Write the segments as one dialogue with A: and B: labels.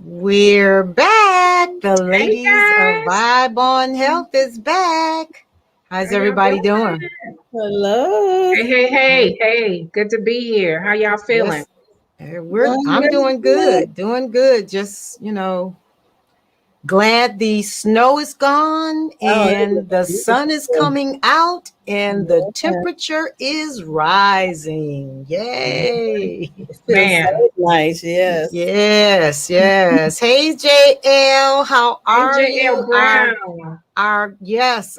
A: We're back. The
B: Hey
A: ladies of
B: guys,
A: Vibe on Health is back. How's
B: how y'all
A: everybody doing?
B: doing?
C: Hello.
B: Hey. Good to be here. How y'all feeling?
A: Yes, I'm
C: Really
A: doing
C: good.
A: good. Doing good. Just, glad the snow is gone
C: Oh, it
A: and
C: was
A: the sun is
C: beautiful.
A: coming out and the
C: Yeah,
A: temperature is rising. Yay.
C: it feels so
B: Man,
C: nice. Yes.
A: Yes. Hey JL, how
B: hey
A: are
B: JL
A: you?
B: Brown,
A: Our yes,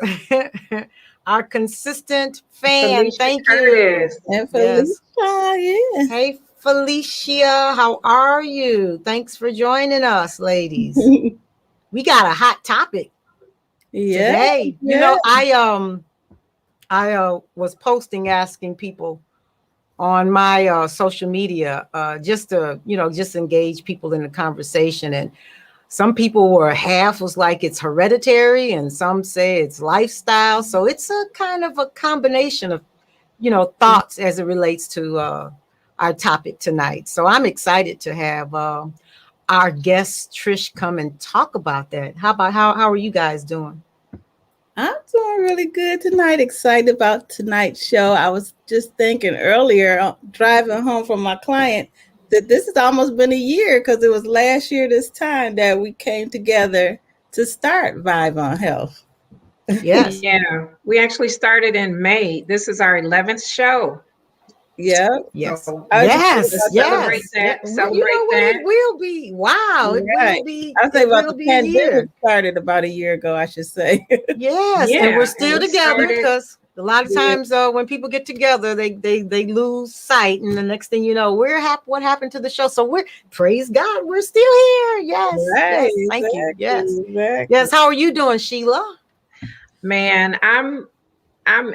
A: our consistent fan.
B: Felicia
A: Thank you.
B: Curtis.
C: And Felicia,
A: Yes.
C: yeah.
A: Hey Felicia, how are you? Thanks for joining us, ladies. We got a hot topic
C: Yeah,
A: today.
C: yeah.
A: I was posting asking people on my social media just to, just engage people in the conversation, and some people were half was like it's hereditary and some say it's lifestyle. So it's a kind of a combination of, thoughts as it relates to our topic tonight. So I'm excited to have our guest Trish come and talk about that. How are you guys doing?
C: I'm doing really good tonight. Excited about tonight's show. I was just thinking earlier, driving home from my client, that this has almost been a year because it was last year this time that we came together to start Vibe on Health.
A: Yes.
B: Yeah, we actually started in May. This is our 11th show.
C: Yeah.
A: Yes.
B: So
C: I was just thinking
A: Yes.
C: about
B: celebrate
A: Yes. Yeah.
B: that.
A: You
B: Celebrate
A: know what?
B: that.
A: It will be. Wow. It will
C: right.
A: be.
C: I was
A: It
C: thinking about
A: will
C: the
A: be a
C: pandemic
A: year.
C: started about a year ago, I should say.
A: Yes, and we're
B: Yeah, and
A: still
B: we
A: together
B: started.
A: because a lot of
C: Yeah.
A: times when people get together, they lose sight, and the next thing you know, what happened to the show? So we're praise God, we're still here. Yes,
C: Right,
A: yes, thank you. Yes,
C: exactly.
A: yes. How are you doing, Sheila?
B: Man, I'm I'm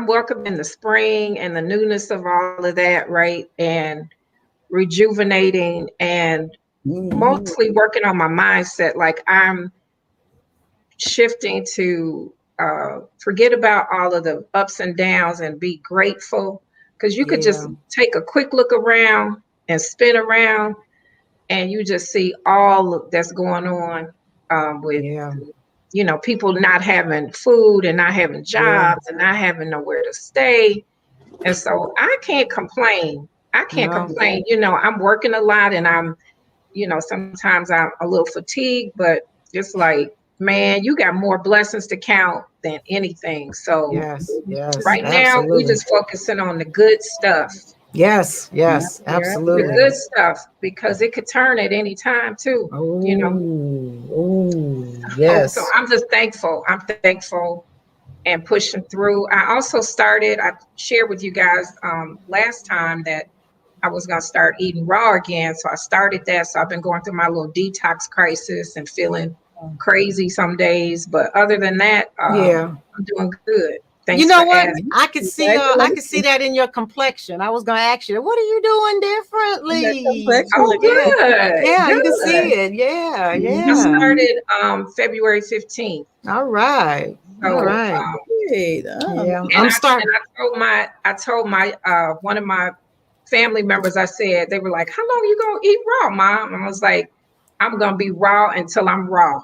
B: welcoming the spring and the newness of all of that, right? And rejuvenating and
C: Mhm.
B: mostly working on my mindset. Like I'm shifting to forget about all of the ups and downs and be grateful, because you could just
A: Yeah,
B: take a quick look around and spin around and you just see all that's going on with
A: yeah,
B: people not having food and not having
A: yeah.
B: jobs and not having nowhere to stay. And so I can't complain. I can't
A: No,
B: complain. I'm working a lot and sometimes I'm a little fatigued, but it's like, man, you got more blessings to count than anything. So
A: yes,
B: right now, we
A: absolutely.
B: just focusing on the good stuff,
C: Yeah,
A: Yes,
C: yeah.
B: the
A: absolutely.
B: good stuff, because it could turn at any time too, you know. So
A: Yes.
B: I'm just thankful. I'm thankful and pushing through. I shared with you guys last time that I was going to start eating raw again. So I started that. So I've been going through my little detox crisis and feeling crazy some days. But other than that,
A: Yeah.
B: I'm doing good.
A: You
B: Thanks for
A: know what?
B: asking.
A: I could see that in your complexion. I was gonna ask you, what are you doing differently?
B: Oh,
A: Yeah.
B: good.
A: Yeah, you can
B: Good.
A: see it. Yeah,
B: I
A: yeah.
B: started February 15th.
A: All right. All
B: So,
A: right.
C: Great. Oh,
A: Yeah.
B: and
A: I'm starting.
B: I told my one of my family members, I said, they were like, "How long you gonna eat raw, Mom?" And I was like, "I'm gonna be raw until I'm raw."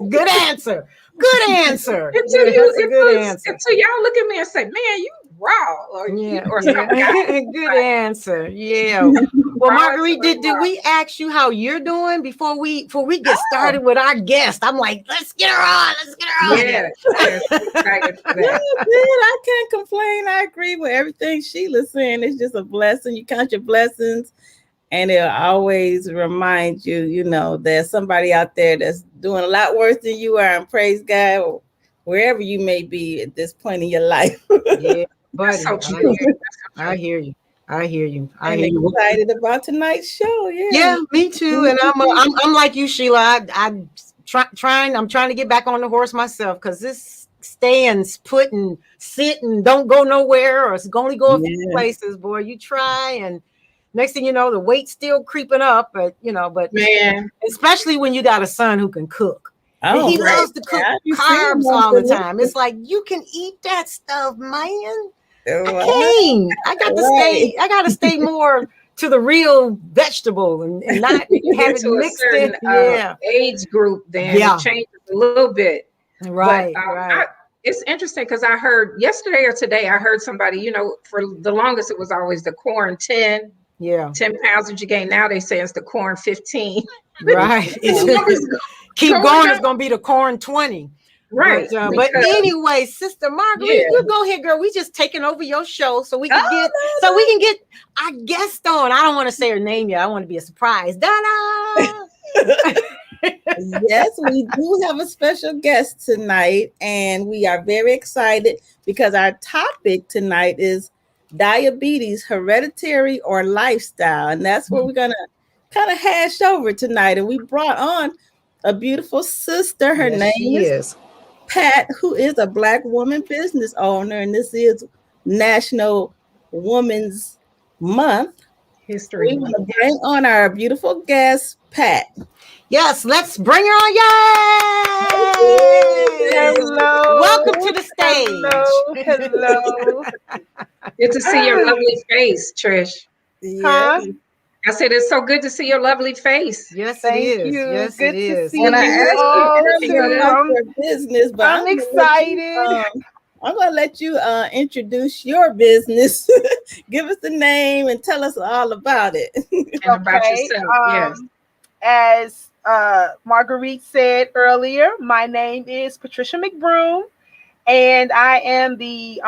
A: Good answer. Good answer.
B: Until
A: Yeah,
B: you
A: that's a good answer.
B: until y'all look at me and say, "Man, you raw,"
A: Yeah,
B: or some guy
A: yeah. Good
B: like
A: answer. Yeah. Well,
B: raw until
A: Marguerite,
B: I'm
A: did
B: raw.
A: we ask you how you're doing before we get started with our guest? I'm like, let's get her on. Let's get her on
B: Yes,
A: here.
B: yes, I'm excited for
C: yeah,
B: that.
C: good. I can't complain. I agree with everything Sheila's saying. It's just a blessing. You count your blessings, and it'll always remind you, there's somebody out there that's doing a lot worse than you are. And praise God, wherever you may be at this point in your life.
A: Yeah,
B: That's
A: buddy.
B: so true. That's so
A: I
B: true.
A: hear you. I hear you. I
C: And
A: hear you.
C: excited about tonight's show. Yeah.
A: Yeah, me too. And I'm like you, Sheila. I'm trying to get back on the horse myself because this staying, putting, sitting, don't go nowhere, or it's only go a few
C: Yeah.
A: places. Boy, you try, and next thing you know, the weight's still creeping up. But
B: Man,
A: especially when you got a son who can cook. And
C: Oh,
A: he
B: right.
A: loves to cook
C: I be seeing
A: carbs
C: them
A: all the time.
C: delicious.
A: It's like you can eat that stuff, man. I
C: Right,
A: can't. I got to
C: right.
A: stay. I got to stay more to the real vegetable and not
B: When you
A: have
B: get
A: it
B: to a
A: mixed
B: certain
A: in. Yeah.
B: age group, then it changes a little bit.
A: Right.
B: But
A: Right.
B: it's interesting because I heard yesterday or today, I heard somebody, for the longest, it was always the corn 10.
A: Yeah.
B: 10 pounds that you gain. Now they say it's the corn 15.
A: Right. Keep going. It's going to be the corn 20.
B: Right.
A: But anyway, Sister Marguerite, you go ahead, girl. We just taking over your show so we can get our guest on. I don't want to say her name yet. I want to be a surprise. Donna.
C: Yes, we do have a special guest tonight, and we are very excited because our topic tonight is diabetes, hereditary or lifestyle, and that's what we're gonna kind of hash over tonight. And we brought on a beautiful sister. Her name is Pat, who is a Black woman business owner, and this is National Women's Month.
B: History.
C: We want to bring on our beautiful guest, Pat.
A: Yes, let's bring her on. Yay!
D: Hello.
A: Welcome to the stage.
D: Hello.
B: Good to see your lovely face, Trish.
C: Yeah.
B: I said it's so good to see your lovely face.
A: Yes,
D: Thank
A: it is.
D: you.
A: Yes,
D: good
A: it
D: to
A: is.
D: see
C: And I
D: you
C: asked
D: all
C: you earlier about your business, but
D: I'm excited.
C: I'm going to let you introduce your business. Give us the name and tell us all about it.
B: And about yourself, yes.
D: As Marguerite said earlier, my name is Patricia McBroom, and I am the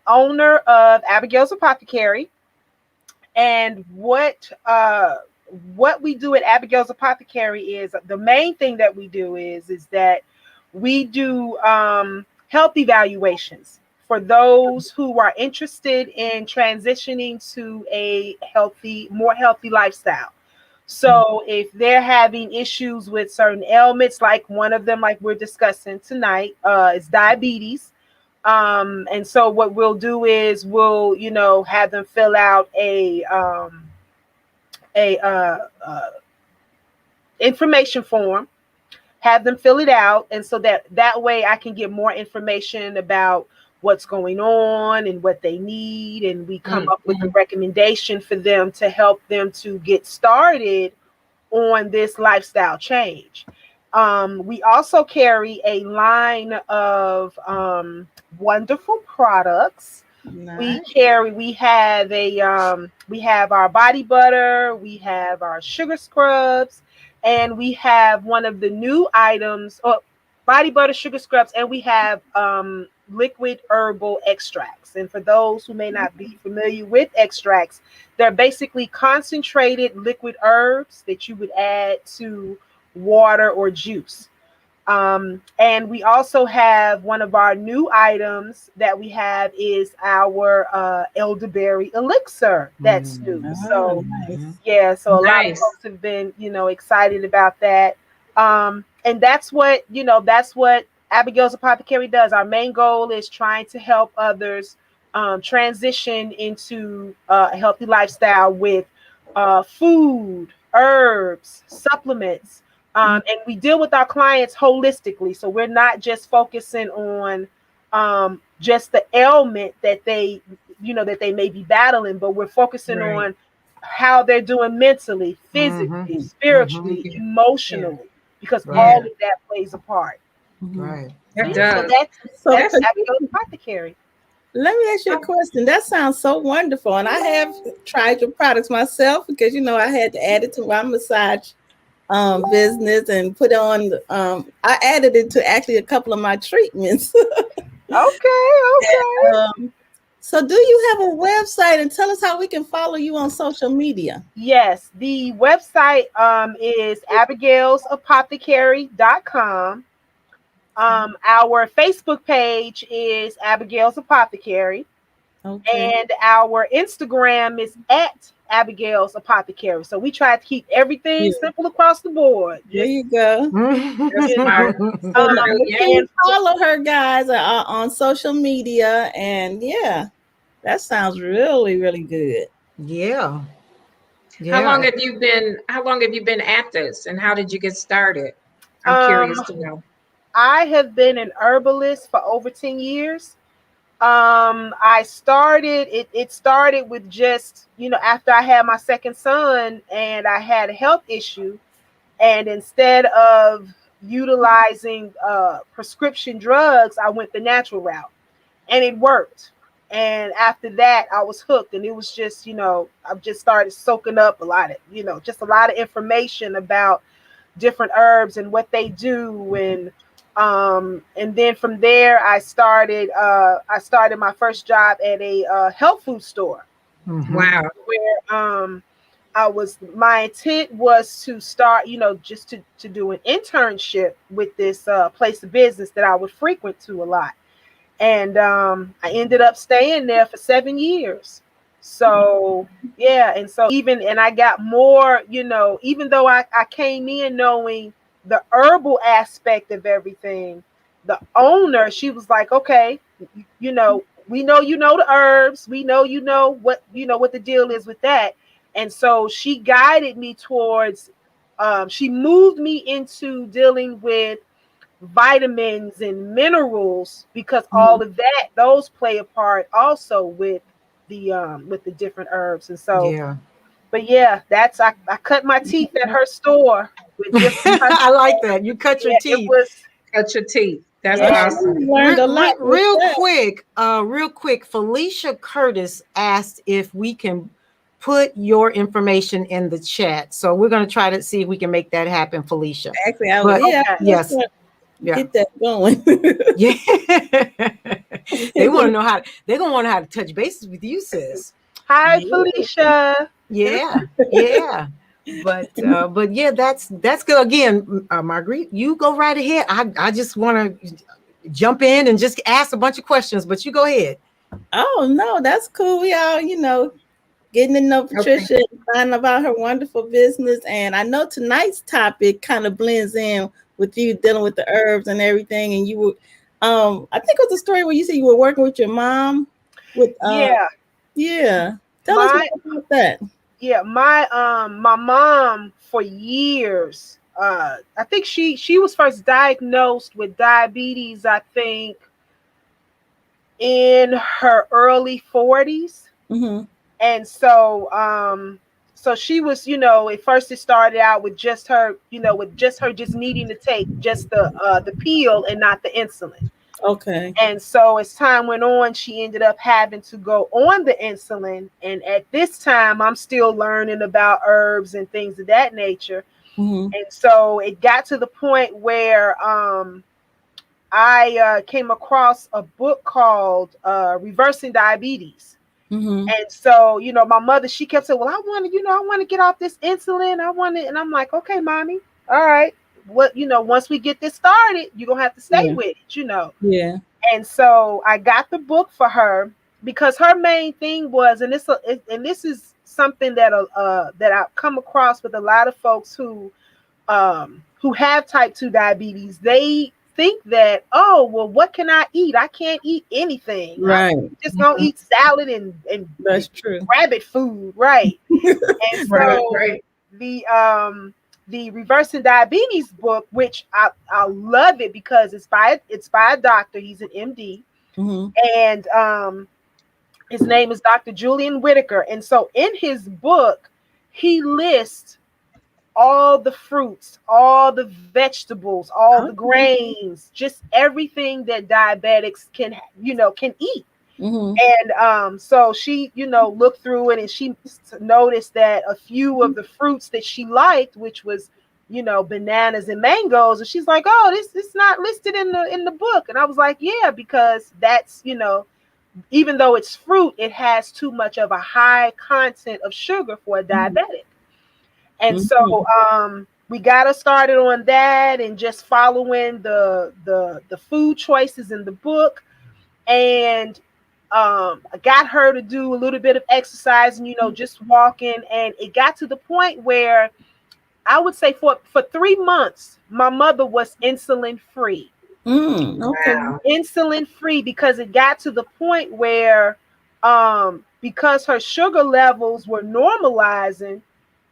D: owner of Abigail's Apothecary. And what we do at Abigail's Apothecary is the main thing that we do is that we do health evaluations for those who are interested in transitioning to a more healthy lifestyle. So if they're having issues with certain ailments, like one of them, like we're discussing tonight, is diabetes. And so what we'll do is we'll, have them fill out a information form, have them fill it out. And so that way I can get more information about what's going on and what they need. And we come up with a recommendation for them to help them to get started on this lifestyle change. We also carry a line of wonderful products. Nice. We have our body butter, we have our sugar scrubs, and we have one of the new items, body butter, sugar scrubs, and we have liquid herbal extracts. And for those who may not be familiar with extracts, they're basically concentrated liquid herbs that you would add to water or juice. And we also have one of our new items that we have is our elderberry elixir that's new. So nice. So a lot of folks have been, excited about that. And that's what Abigail's Apothecary does. Our main goal is trying to help others transition into a healthy lifestyle with food, herbs, supplements. And we deal with our clients holistically. So we're not just focusing on just the ailment that they may be battling, but we're focusing on how they're doing mentally, physically, spiritually, emotionally, because all of that plays a part.
A: Right.
B: It does.
D: So that's Abigail's Apothecary.
C: Let me ask you a question. That sounds so wonderful. And I have tried your products myself because, I had to add it to my massage business and put on, I added it to actually a couple of my treatments.
D: Okay.
C: And, so do you have a website, and tell us how we can follow you on social media?
D: Yes, the website is abigailsapothecary.com. Our Facebook page is Abigail's Apothecary. Okay. And our Instagram is at Abigail's Apothecary. So we try to keep everything simple across the board.
C: There you go. You can follow her, guys, on social media, and that sounds really, really good.
A: Yeah.
B: How long have you been at this, and how did you get started? I'm curious to know.
D: I have been an herbalist for over 10 years. I started it started with just, after I had my second son and I had a health issue, and instead of utilizing prescription drugs, I went the natural route, and it worked. And after that, I was hooked, and it was just, I've just started soaking up a lot of, just a lot of information about different herbs and what they do. And then from there, I started my first job at a health food store,
B: Wow.
D: where my intent was to start, just to do an internship with this place of business that I would frequent to a lot. And I ended up staying there for 7 years. So yeah, and so and I got more, even though I came in knowing the herbal aspect of everything, the owner, she was like, okay, we know the herbs, we know what the deal is with that. And so she guided me towards, she moved me into dealing with vitamins and minerals, because all of that, those play a part also with the different herbs. And so,
A: Yeah.
D: but yeah, I cut my teeth at her store with just
A: I like that. You cut your
D: yeah, it
A: teeth.
D: was
B: Cut your teeth. That's
D: yeah.
B: awesome.
C: Learned a lot.
A: Real quick, Felicia Curtis asked if we can put your information in the chat. So we're going to try to see if we can make that happen, Felicia.
C: Actually,
A: Yes. Yeah.
C: Get that going.
A: Yeah. They want to know how, they're going to want to know how to touch bases with you, sis.
D: Hi,
C: Yeah.
D: Felicia.
A: Yeah. Yeah. But yeah, that's good. Again, Marguerite, you go right ahead. I just want to jump in and just ask a bunch of questions, but you go ahead.
C: Oh no, that's cool. We all, getting to know Patricia and finding about her wonderful business. And I know tonight's topic kind of blends in with you dealing with the herbs and everything. And you were, I think it was a story where you said you were working with your mom. Yeah. Tell us more about that.
D: Yeah, my mom for years. I think she was first diagnosed with diabetes, I think, in her early 40s.
C: Mm-hmm.
D: And so she was, at first it started out with just her, just needing to take just the pill and not the insulin.
C: Okay.
D: And so as time went on, she ended up having to go on the insulin. And at this time, I'm still learning about herbs and things of that nature.
C: Mm-hmm.
D: And so it got to the point where I came across a book called Reversing Diabetes.
C: Mm-hmm.
D: And so, my mother, she kept saying, well, I want to get off this insulin. I want it. And I'm like, okay, mommy. All right. Once we get this started, you're going to have to stay with it,
C: Yeah.
D: And so I got the book for her, because her main thing was, and this is something that I've come across with a lot of folks who have type 2 diabetes. They think that, oh, well, what can I eat? I can't eat anything.
C: Right.
D: I'm just gonna eat salad and
C: That's true.
D: rabbit food, right? And so
B: Right.
D: the Reversing Diabetes book, which I love it because it's by a doctor. He's an MD, and his name is Dr. Julian Whitaker. And so in his book, he lists all the fruits, all the vegetables, all the grains, just everything that diabetics can eat. And so she, looked through it, and she noticed that a few of the fruits that she liked, which was, bananas and mangoes, and she's like, oh, this is not listed in the book. And I was like, yeah, because that's, even though it's fruit, it has too much of a high content of sugar for a diabetic. And so we got her started on that, and just following the food choices in the book. And I got her to do a little bit of exercise and, just walking. And it got to the point where I would say for 3 months, my mother was insulin free.
C: Okay.
B: Wow.
D: Insulin free, because it got to the point where, because her sugar levels were normalizing,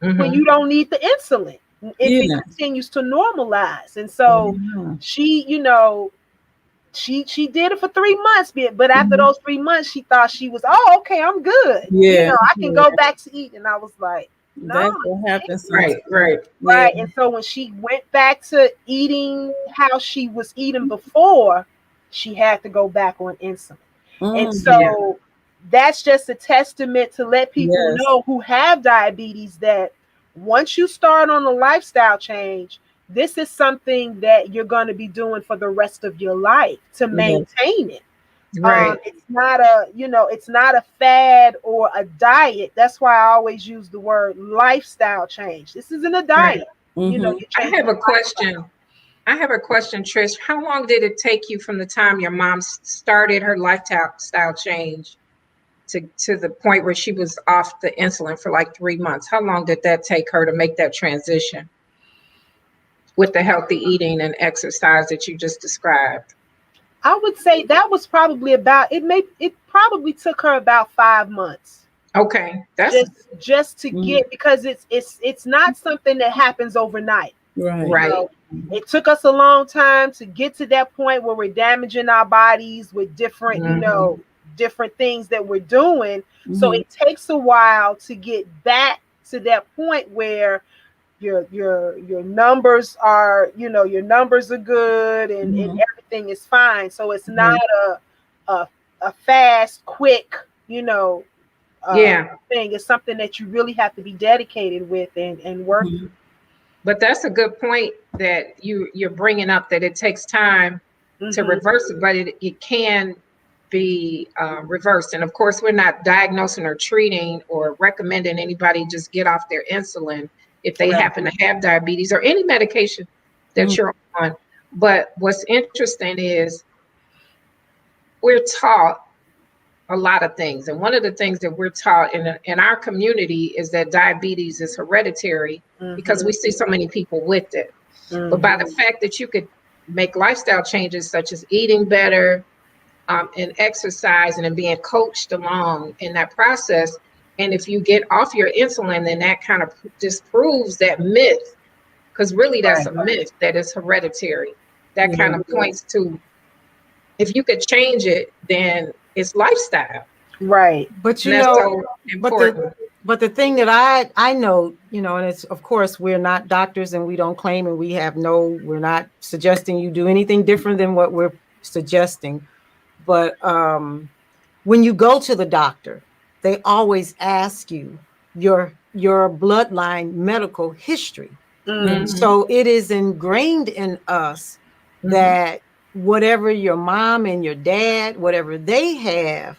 D: when you don't need the insulin, it continues to normalize. And so she, she did it for 3 months, but after
C: Mhm.
D: those 3 months, she thought she was, oh, okay, I'm good.
C: Yeah,
D: I can go back to eat. And I was like, no,
C: that's what happens sometimes.
B: Right.
C: Yeah.
D: right. And so when she went back to eating how she was eating before, she had to go back on insulin. And
C: Mm,
D: so that's just a testament to let people
C: yes.
D: know who have diabetes that once you start on a lifestyle change, this is something that you're going to be doing for the rest of your life to maintain it.
B: Right.
D: It's not a, it's not a fad or a diet. That's why I always use the word lifestyle change. This isn't a diet.
C: Mhm.
D: You're
B: I
D: changing
B: have a
D: your lifestyle.
B: question. I have a question, Trish. How long did it take you from the time your mom started her lifestyle change to the point where she was off the insulin for like 3 months? How long did that take her to make that transition with the healthy eating and exercise that you just described?
D: I would say that was probably it probably took her about 5 months.
B: Okay, that's
D: Just to get, because it's not something that happens overnight.
C: Right.
B: right.
D: It took us a long time to get to that point where we're damaging our bodies with different, different things that we're doing. So it takes a while to get back to that point where your numbers are, your numbers are good and everything is fine. So it's not a fast, quick, thing. It's something that you really have to be dedicated with and work through.
B: But that's a good point that you're bringing up, that it takes time to reverse it, but it can be reversed. And of course, we're not diagnosing or treating or recommending anybody just get off their insulin if they happen to have diabetes or any medication that you're on. But what's interesting is we're taught a lot of things. And one of the things that we're taught in our community is that diabetes is hereditary because we see so many people with it. But by the fact that you could make lifestyle changes such as eating better and exercising and being coached along in that process, and if you get off your insulin, then that kind of disproves that myth, because really that's a myth that is hereditary. That kind of points to, if you could change it, then it's lifestyle.
D: Right.
A: But
B: And that's so important.
A: but the thing that I know, and it's, of course, we're not doctors and we don't claim, and we're not suggesting you do anything different than what we're suggesting. But when you go to the doctor, they always ask you your bloodline medical history. So it is ingrained in us that whatever your mom and your dad, whatever they have,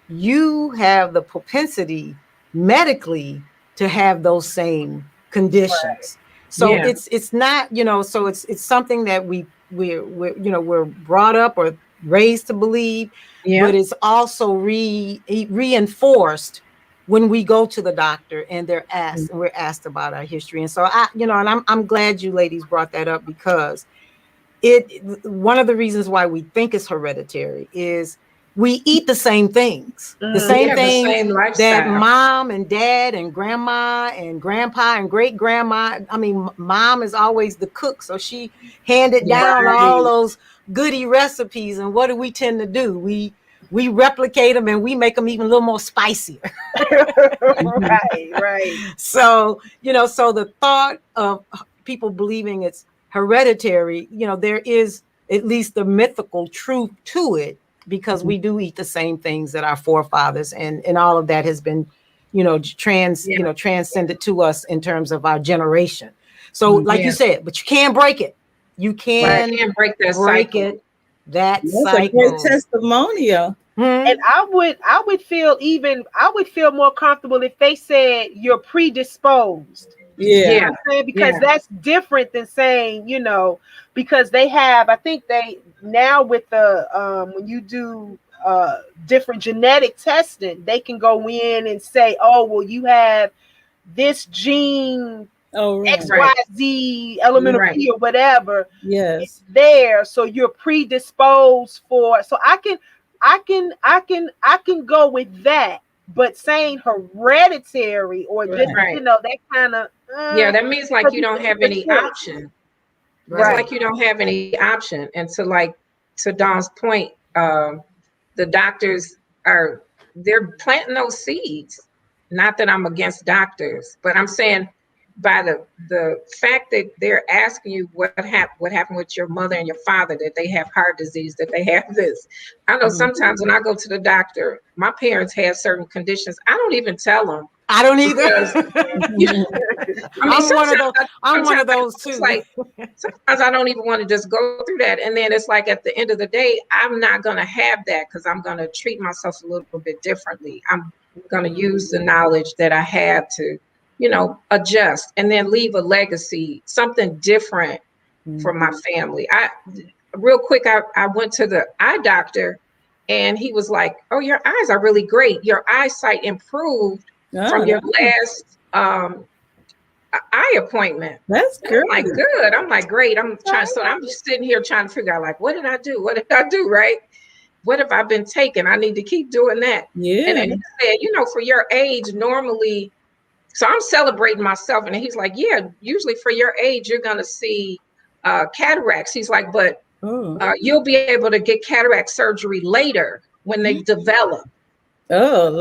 A: you have the propensity medically to have those same conditions. So it's not, so it's something that we're brought up or raised to believe, but it's also reinforced when we go to the doctor and we're asked about our history. And so and I'm glad you ladies brought that up, because one of the reasons why we think it's hereditary is we eat the same things, the same things that mom and dad and grandma and grandpa and great grandma. I mean, mom is always the cook, so she handed down all those goodie recipes. And what do we tend to do? We replicate them and we make them even a little more spicier.
D: Right.
A: So, so the thought of people believing it's hereditary, there is at least the mythical truth to it, because we do eat the same things that our forefathers, and all of that has been, transcended to us in terms of our generation. So like you said, but you can't break it. You can't
B: break that
A: break
B: cycle.
A: it. That's
C: a great testimonial.
D: And I would feel more comfortable if they said you're predisposed. You know what I'm saying? Because that's different than saying, because they have, I think they now with the when you do different genetic testing, they can go in and say, oh, well, you have this gene, XYZ elemental P or whatever. It's there, so you're predisposed for. So I can go with that. But saying hereditary or just that kind of
B: that means like you don't have any option. It's like you don't have any option. And to like to Dawn's point, the doctors they're planting those seeds. Not that I'm against doctors, but I'm saying by the fact that they're asking you what happened with your mother and your father, that they have heart disease, that they have this. I know sometimes when I go to the doctor, my parents have certain conditions. I don't even tell them.
A: I don't either. I'm one of those too.
B: It's like sometimes I don't even want to just go through that. And then it's like at the end of the day, I'm not going to have that because I'm going to treat myself a little bit differently. I'm going to use the knowledge that I have to, adjust and then leave a legacy, something different for my family. Real quick, I went to the eye doctor and he was like, "Oh, your eyes are really great. Your eyesight improved from your last eye appointment."
C: That's good.
B: I'm like, good. I'm like, great. I'm just sitting here trying to figure out, like, what did I do? What did I do? Right? What have I been taking? I need to keep doing that.
C: Yeah.
B: And then he said, for your age, normally, so I'm celebrating myself. And he's like, yeah, usually for your age, you're going to see cataracts. He's like, but you'll be able to get cataract surgery later when they develop.
C: Oh,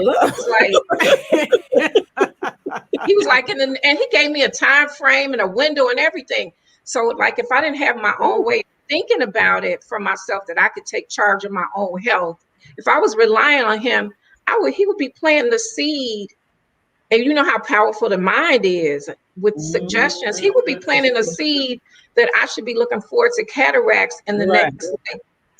B: he was like, and he gave me a time frame and a window and everything. So like, if I didn't have my own way of thinking about it for myself, that I could take charge of my own health, if I was relying on him, he would be planting the seed. And you know how powerful the mind is with suggestions. He would be planting a seed that I should be looking forward to cataracts in the next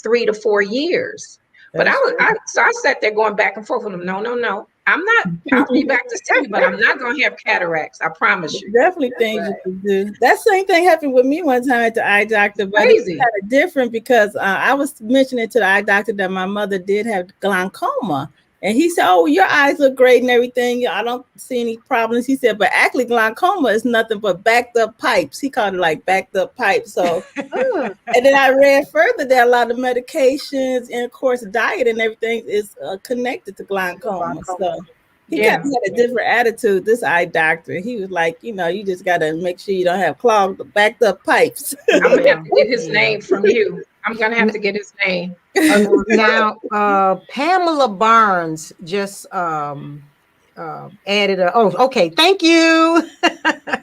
B: 3 to 4 years. But I sat there going back and forth with him. No. I'll be back to see you, but I'm not going to have cataracts. I promise you.
C: Definitely things you can do. That same thing happened with me one time at the eye doctor, but it's kind of different because I was mentioning to the eye doctor that my mother did have glaucoma. And he said, "Oh, your eyes look great and everything. I don't see any problems." He said, "But actually glaucoma is nothing but backed up pipes." He called it like backed up pipes. So, and then I read further that a lot of medications and of course diet and everything is connected to glaucoma. So he kind of had a different attitude, this eye doctor. He was like, you just got to make sure you don't have clogged, backed up pipes.
B: I'm going to have to get his name from you. I'm going to have to get his name.
A: Now, Pamela Barnes just added okay. Thank you.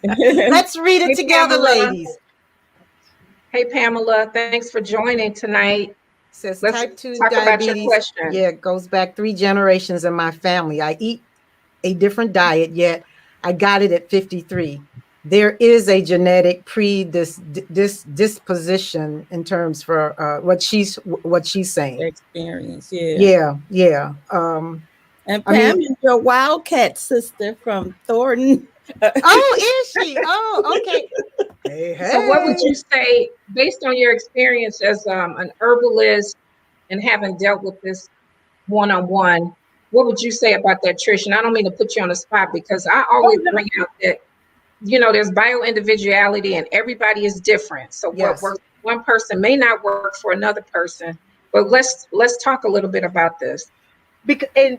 A: Let's read it together,
B: Pamela.
A: ladies.
B: Hey, Pamela, thanks for joining tonight.
A: Says
B: Let's
A: type 2
B: talk
A: diabetes.
B: about your question.
A: Yeah, it goes back 3 generations in my family. I eat a different diet, yet I got it at 53. There is a genetic disposition in terms for what she's saying.
C: Experience,
A: yeah.
C: And Pam is your Wildcat sister from Thornton.
A: Oh, is she? Oh, okay. Hey.
B: So what would you say, based on your experience as an herbalist and having dealt with this one-on-one, what would you say about that, Trish? And I don't mean to put you on the spot because I always bring out that, there's bio-individuality and everybody is different. So what works for one person may not work for another person. But let's talk a little bit about this.
D: And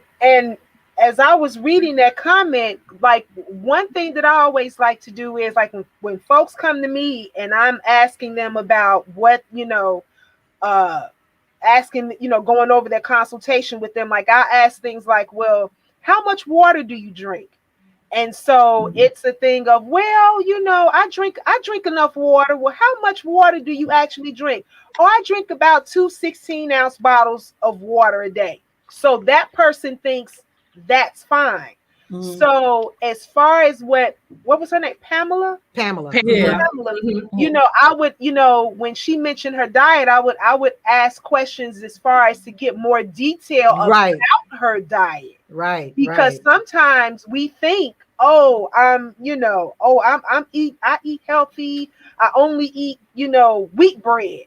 D: as I was reading that comment, like one thing that I always like to do is like when folks come to me and I'm asking them about what, going over their consultation with them, like I ask things like, well, how much water do you drink? And so it's a thing of, well, I drink enough water. Well, how much water do you actually drink? Oh, I drink about 2 16-ounce bottles of water a day. So that person thinks that's fine. So as far as what was her name? Pamela.
A: Yeah.
D: Pamela. I would, when she mentioned her diet, I would ask questions as far as to get more detail about her diet.
A: Right.
D: Because sometimes we think, I eat healthy. I only eat, wheat bread,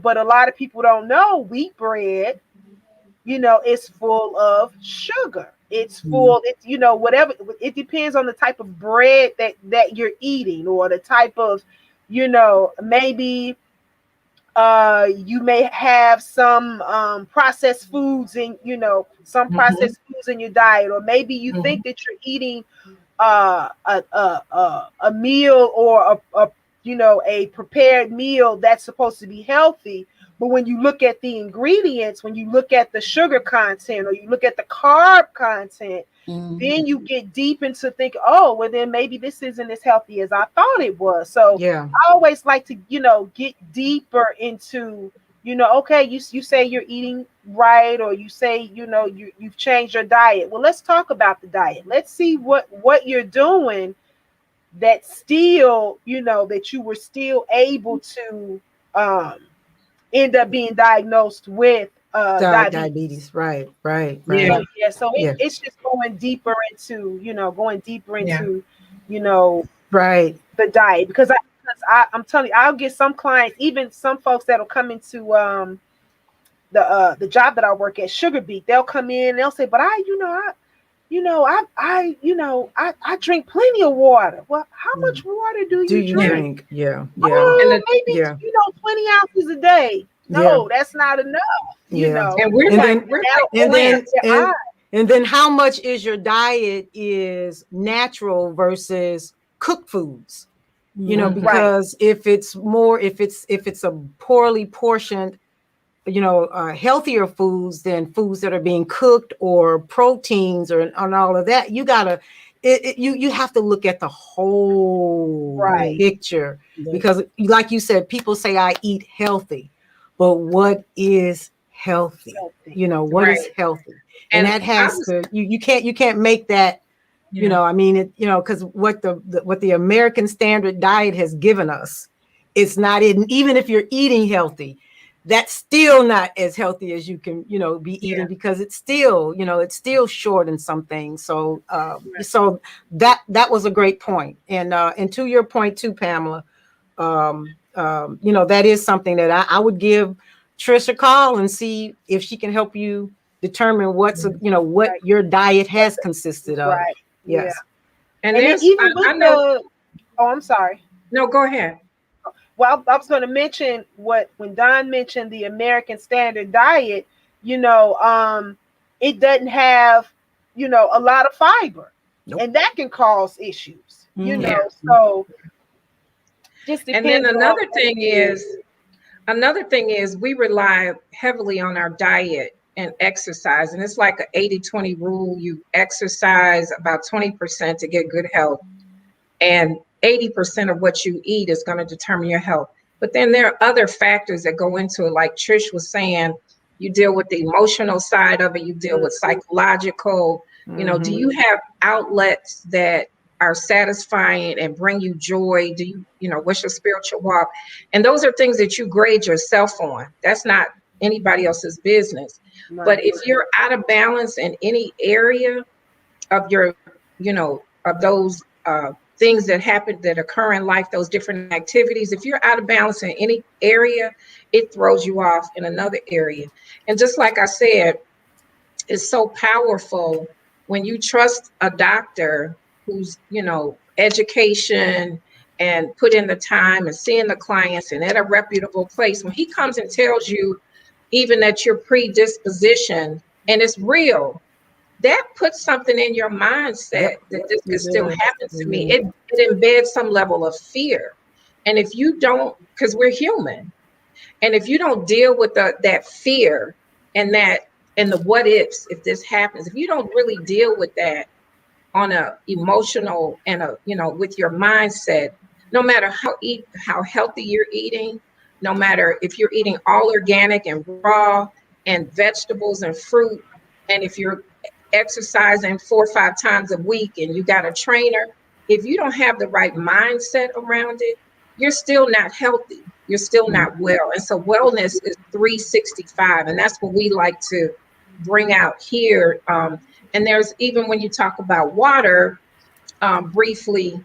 D: but a lot of people don't know wheat bread, is full of sugar. It's full, whatever. It depends on the type of bread that you're eating or the type of, maybe you may have some processed foods in, some processed foods in your diet, or maybe you think that you're eating a meal or a prepared meal that's supposed to be healthy, But when you look at the ingredients, when you look at the sugar content or you look at the carb content, then you get deep into think, oh, well, then maybe this isn't as healthy as I thought it was. So
A: Yeah.
D: I always like to, get deeper into, okay, you say you're eating right, or you say, you've changed your diet. Well, let's talk about the diet. Let's see what you're doing that still, that you were still able to end up being diagnosed with
A: Diabetes. Right.
B: Yeah.
D: So
A: Yeah.
D: it's just going deeper into,
A: Right.
D: the diet, because I'm telling you, I'll get some clients, even some folks that'll come into the job that I work at, Sugar Beet. They'll come in, they'll say, but I drink plenty of water. Well, how much water do you drink?
A: Yeah.
D: Oh, maybe
A: Yeah.
D: 20 ounces a day. No, that's not enough.
A: Yeah.
B: And we're like plants.
A: And then how much is your diet is natural versus cooked foods? Because if it's a poorly portioned, healthier foods than foods that are being cooked, or proteins, or and all of that, you have to look at the whole picture. Because like you said, people say I eat healthy, but what is healthy? What is healthy? And that has you can't make that, because what the American standard diet has given us, it's not even if you're eating healthy, that's still not as healthy as you can, be eating, because it's still, it's still short in some things. So, so that was a great point. And to your point too, Pamela, that is something that I would give Trish a call and see if she can help you determine what your diet has consisted of.
D: Right.
A: Yes.
B: And
D: then even with I'm sorry.
B: No, go ahead.
D: Well, I was going to mention when Don mentioned the American Standard Diet, it doesn't have, a lot of fiber, and that can cause issues, so just depends.
B: And then another thing is we rely heavily on our diet and exercise, and it's like an 80-20 rule. You exercise about 20% to get good health, and 80% of what you eat is going to determine your health. But then there are other factors that go into it. Like Trish was saying, you deal with the emotional side of it. You deal with psychological, do you have outlets that are satisfying and bring you joy? Do you, what's your spiritual walk? And those are things that you grade yourself on. That's not anybody else's business. Right. But if you're out of balance in any area of your, of those things that happen, that occur in life, those different activities, if you're out of balance in any area, it throws you off in another area. And just like I said, it's so powerful when you trust a doctor who's, education and put in the time and seeing the clients and at a reputable place. When he comes and tells you even that your predisposition and it's real, that puts something in your mindset that this could still happen to me. It embeds some level of fear. And if you don't, because we're human, and if you don't deal with that fear and the what ifs, if this happens, if you don't really deal with that on a emotional and with your mindset, no matter how healthy you're eating, no matter if you're eating all organic and raw and vegetables and fruit, and if you're exercising 4 or 5 times a week and you got a trainer, if you don't have the right mindset around it, you're still not healthy. You're still not well. And so wellness is 365. And that's what we like to bring out here. And there's, even when you talk about water, briefly,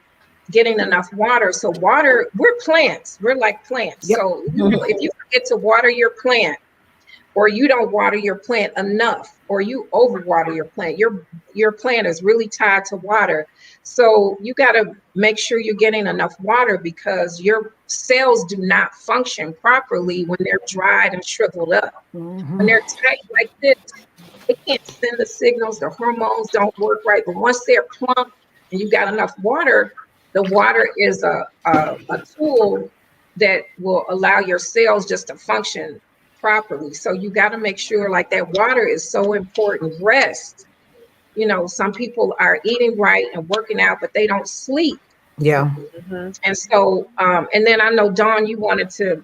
B: getting enough water. So water, we're plants. We're like plants. Yep. So if you forget to water your plant, or you don't water your plant enough, or you overwater your plant, your plant is really tied to water. So you got to make sure you're getting enough water, because your cells do not function properly when they're dried and shriveled up. When they're tight like this, they can't send the signals, the hormones don't work right. But once they're plump and you got enough water, the water is a tool that will allow your cells just to function properly. So you got to make sure, like, that water is so important. Rest. You know, some people are eating right and working out, but they don't sleep.
A: Yeah.
D: Mhm.
B: And so, and then I know, Dawn, you wanted to,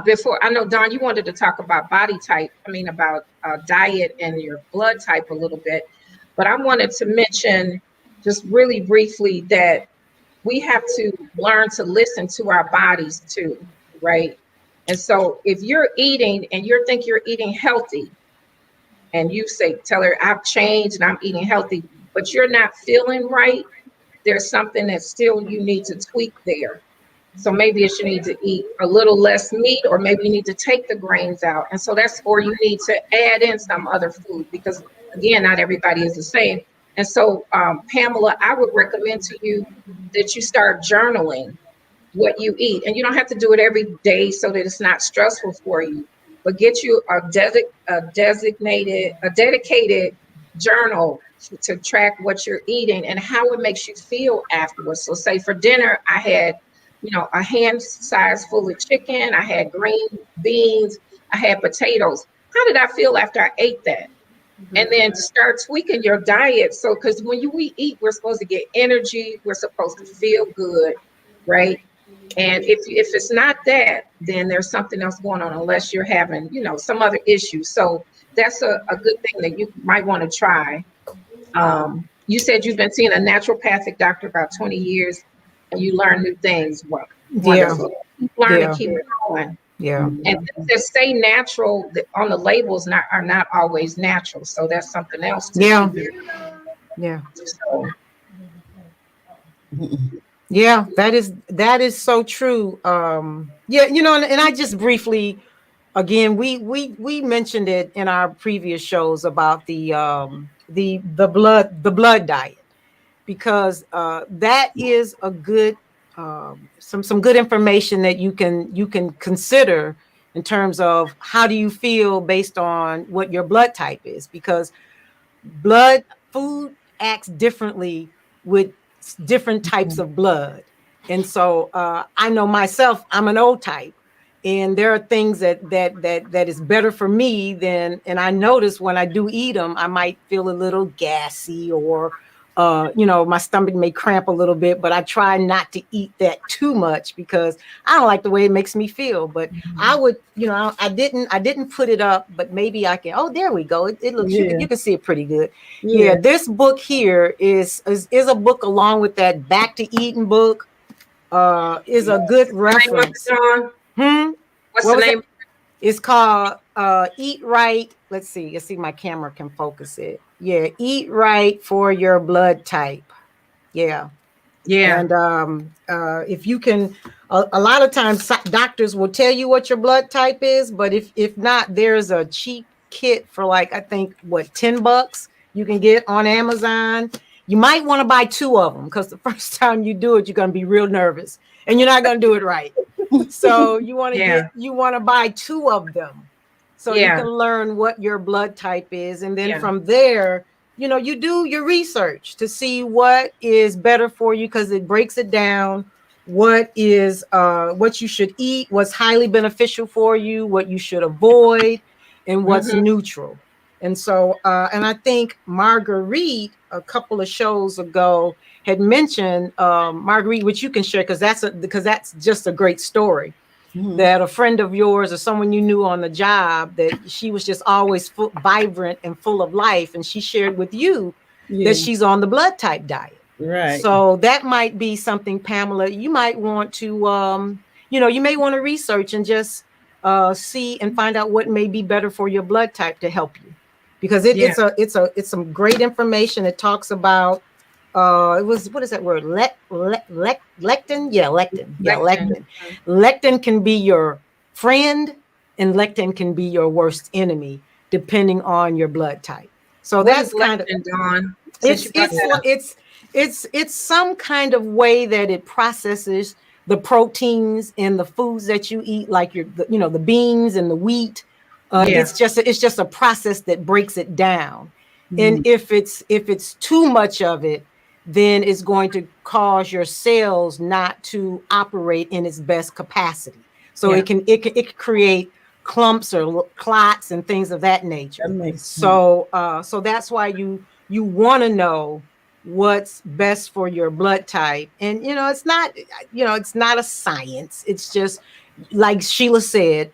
B: before, I know, Dawn, you wanted to talk about body type, about diet and your blood type a little bit. But I wanted to mention just really briefly that we have to learn to listen to our bodies too, right? And so if you're eating and you think you're eating healthy, and you say, tell her, I've changed and I'm eating healthy, but you're not feeling right, there's something that still you need to tweak there. So maybe it's you need to eat a little less meat, or maybe you need to take the grains out. And so or you need to add in some other food, because again, not everybody is the same. And so, Pamela, I would recommend to you that you start journaling what you eat. And you don't have to do it every day so that it's not stressful for you, but get you a dedicated journal to track what you're eating and how it makes you feel afterwards. So say for dinner, I had, a hand size full of chicken, I had green beans, I had potatoes. How did I feel after I ate that? And then start tweaking your diet. So, because when we eat, we're supposed to get energy, we're supposed to feel good, right? And if it's not that, then there's something else going on, unless you're having, some other issue. So that's a good thing that you might want to try. You said you've been seeing a naturopathic doctor about 20 years, and you learn new things. Well, wonderful. Keep learning, keep it going.
A: Yeah.
B: And things that say natural on the labels are not always natural. So that's something else.
A: Yeah. Yeah.
B: So.
A: Yeah, that is so true. Yeah, and I just briefly, again, we mentioned it in our previous shows about the blood diet, because that is a good some good information that you can consider in terms of how do you feel based on what your blood type is, because food acts differently with different types of blood. And so I know myself, I'm an O type, and there are things that is better for me than, and I notice when I do eat them, I might feel a little gassy, or my stomach may cramp a little bit, but I try not to eat that too much because I don't like the way it makes me feel. But I would, I didn't put it up, but maybe I can. Oh, there we go. It looks, you can see it pretty good. Yeah. This book here is a book along with that Back to Eating book. Is a good reference.
B: What's the name?
A: It's called Eat Right. Let's see my camera can focus it. Yeah, Eat Right for Your Blood Type. Yeah. And if you can, a lot of times doctors will tell you what your blood type is, but if not, there's a cheap kit for like, I think $10 you can get on Amazon. You might want to buy 2 of them, because the first time you do it, you're going to be real nervous and you're not going to do it right. So you want to buy 2 of them so you can learn what your blood type is. And then from there, you do your research to see what is better for you, because it breaks it down. What you should eat, what's highly beneficial for you, what you should avoid, and what's neutral. And so, and I think Marguerite, a couple of shows ago, had mentioned, Marguerite, which you can share, because that's just a great story. That a friend of yours or someone you knew on the job, that she was just always vibrant and full of life, and she shared with you that she's on the blood type diet.
C: Right.
A: So that might be something, Pamela, you might want to, you may want to research and just see and find out what may be better for your blood type to help you, because it's some great information. It talks about what is that word? Lectin? Yeah, lectin. Yeah, lectin. Lectin can be your friend, and lectin can be your worst enemy, depending on your blood type. So that's kind of,
B: Dawn.
A: It's some kind of way that it processes the proteins in the foods that you eat, like the beans and the wheat. It's just a process that breaks it down. And if it's too much of it, then it's going to cause your cells not to operate in its best capacity. So it can create clumps or clots and things of that nature.
C: That makes
A: So so that's why you want to know what's best for your blood type. And it's not a science. It's just like Sheila said,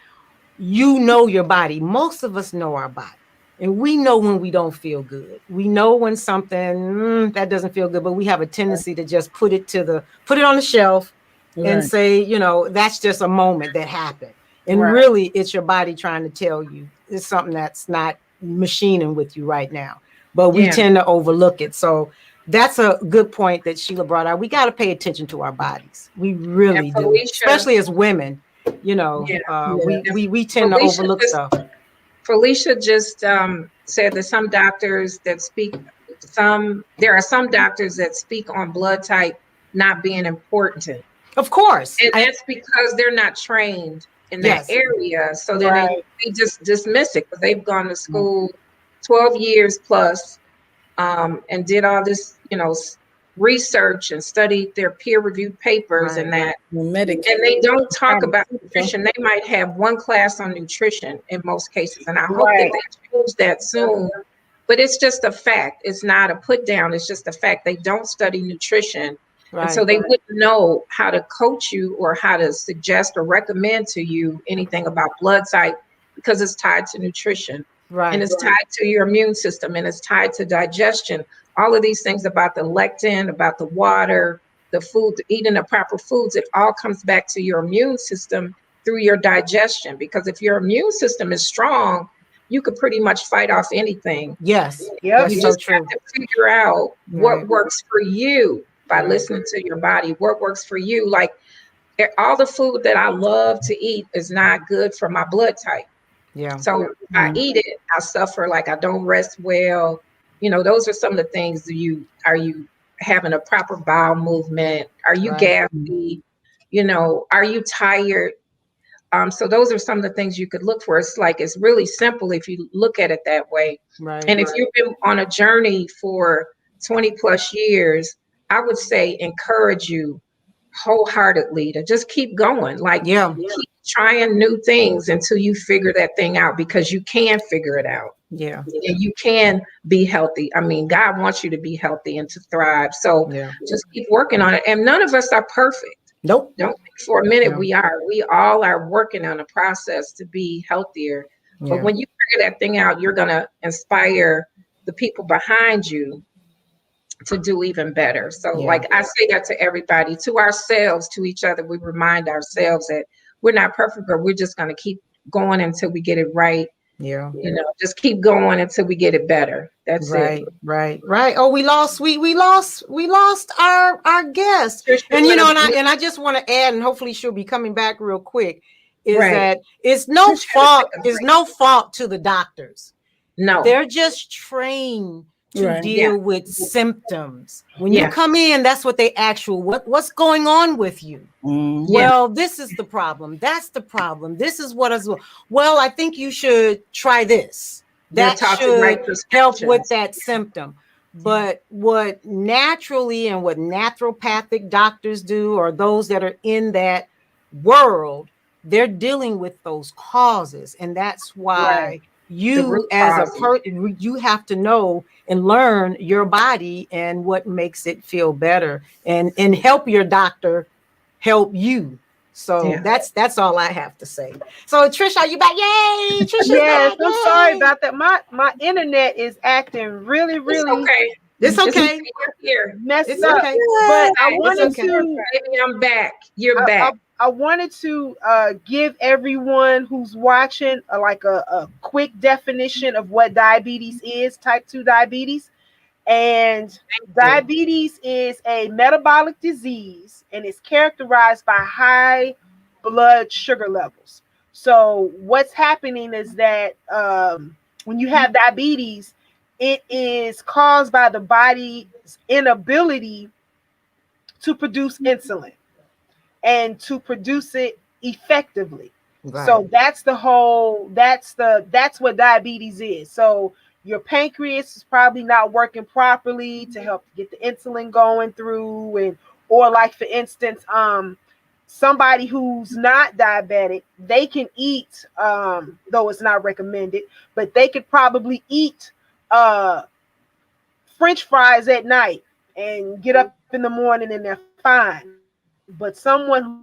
A: your body. Most of us know our body. And we know when we don't feel good. We know when something that doesn't feel good, but we have a tendency to just put it on the shelf and say, that's just a moment that happened. And really, it's your body trying to tell you it's something that's not machining with you right now. But we tend to overlook it. So that's a good point that Sheila brought out. We got to pay attention to our bodies. We really do, especially as women. We tend to overlook stuff.
B: Felicia just said that some doctors that there are some doctors that speak on blood type not being important.
A: Of course.
B: And that's because they're not trained in that area. So then they just dismiss it because they've gone to school 12 years plus and did all this, research and studied their peer-reviewed papers and that. And they don't talk about nutrition. They might have one class on nutrition in most cases. And I hope that they change that soon. But it's just a fact. It's not a put down. It's just a fact. They don't study nutrition. And so they wouldn't know how to coach you or how to suggest or recommend to you anything about blood type because it's tied to nutrition. And it's tied to your immune system and it's tied to digestion. All of these things about the lectin, about the water, the food, eating the proper foods, it all comes back to your immune system through your digestion. Because if your immune system is strong, you could pretty much fight off anything.
A: Yes.
B: You just have to figure out what works for you by listening to your body, what works for you. Like all the food that I love to eat is not good for my blood type. So if I eat it, I suffer, like I don't rest well. Those are some of the things. Are you having a proper bowel movement? Are you gassy? Are you tired? So those are some of the things you could look for. It's really simple if you look at it that way. And if you've been on a journey for 20 plus years, I would say encourage you wholeheartedly to just keep going. Keep trying new things until you figure that thing out, because you can figure it out. And you can be healthy. I mean, God wants you to be healthy and to thrive. So just keep working on it. And none of us are perfect.
A: Nope.
B: Don't think for a minute we are. We all are working on a process to be healthier. But when you figure that thing out, you're going to inspire the people behind you to do even better. So I say that to everybody, to ourselves, to each other. We remind ourselves that we're not perfect, but we're just going to keep going until we get it right. Just keep going until we get it better. That's it.
A: Right. Oh, we lost our guest. And and I just want to add, and hopefully she'll be coming back real quick, is that it's no fault to the doctors.
B: No.
A: They're just trained to deal with symptoms. When you come in, that's what they ask you. What's going on with you? Well, this is the problem. That's the problem. This is what is. Well, I think you should try this. That should help with that symptom. But what naturally and what naturopathic doctors do, or those that are in that world, they're dealing with those causes. And that's why you as a person, you have to know and learn your body and what makes it feel better, and help your doctor help you. So that's all I have to say. So Trish, are you back? Yay! Trisha's back.
D: I'm sorry about that. My internet is acting really.
A: It's okay.
D: Messed up.
A: Okay.
D: But I wanted to.
B: Maybe I'm back. You're back.
D: I wanted to give everyone who's watching a quick definition of what diabetes is, type 2 diabetes. And diabetes is a metabolic disease and is characterized by high blood sugar levels. So what's happening is that when you have diabetes, it is caused by the body's inability to produce insulin and to produce it effectively. So that's what diabetes is. So your pancreas is probably not working properly to help get the insulin going through, or like for instance, somebody who's not diabetic, they can eat, though it's not recommended, but they could probably eat French fries at night and get up in the morning and they're fine. But someone,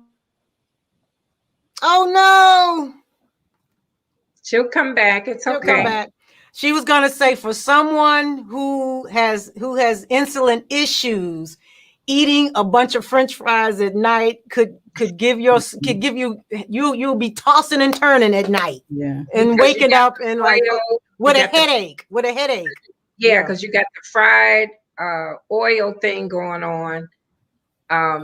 A: Oh no,
B: She'll come back. It's
A: she'll
B: okay.
A: come back. She was gonna say for someone who has insulin issues, eating a bunch of French fries at night could give you'll be tossing and turning at night.
C: Yeah.
A: And
B: Because
A: waking up and like
B: oil,
A: with a
B: you got the-
A: headache. With a headache.
B: Yeah, because you got the fried oil thing going on.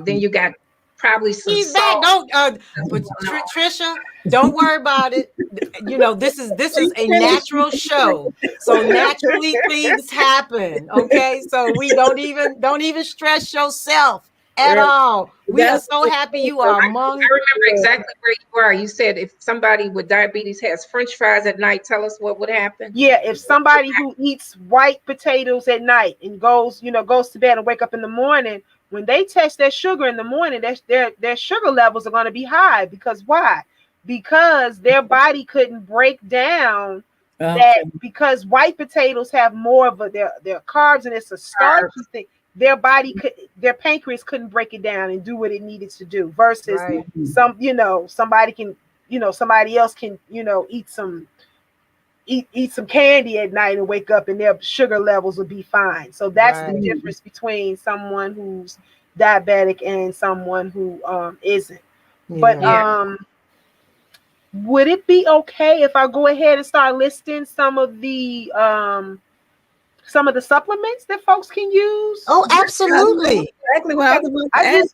B: Then you got probably some
A: He's back.
B: salt.
A: Don't but Trisha, don't worry about it. You know, this is a natural show. So naturally things happen. Okay. So we don't even stress yourself at all. We are so happy you are among.
B: I remember exactly where you are. You said if somebody with diabetes has French fries at night, tell us what would happen.
D: yeah, if somebody who eats white potatoes at night and goes to bed and wake up in the morning, when they test their sugar in the morning, their sugar levels are going to be high. Because why? Because their body couldn't break down that, because white potatoes have more of their carbs, and it's a starchy thing. Their pancreas couldn't break it down and do what it needed to do. Versus somebody else can eat some candy at night and wake up and their sugar levels will be fine. So that's the difference between someone who's diabetic and someone who isn't. But would it be okay if I go ahead and start listing some of the supplements that folks can use?
A: Oh, absolutely.
C: Exactly what I was about to
D: I
C: ask.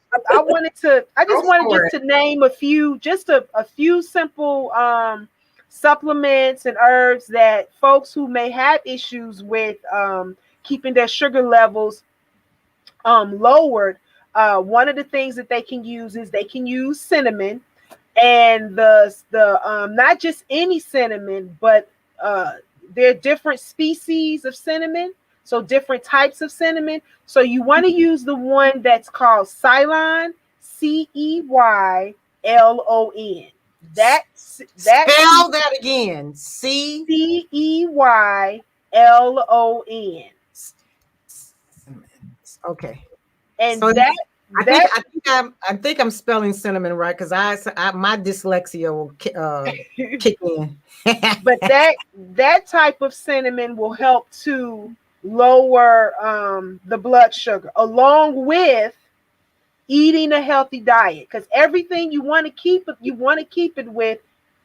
D: just wanted to name a few simple supplements and herbs that folks who may have issues with keeping their sugar levels lowered. One of the things that they can use is they can use cinnamon, and the not just any cinnamon, but there are different species of cinnamon, so different types of cinnamon. So you want to use the one that's called Ceylon, Ceylon.
A: Spell that again.
D: Ceylon.
A: Okay.
D: And
A: so
D: I
A: think I'm spelling cinnamon right, because my dyslexia will kick in.
D: But that type of cinnamon will help to lower the blood sugar, along with eating a healthy diet, because everything you want to keep it with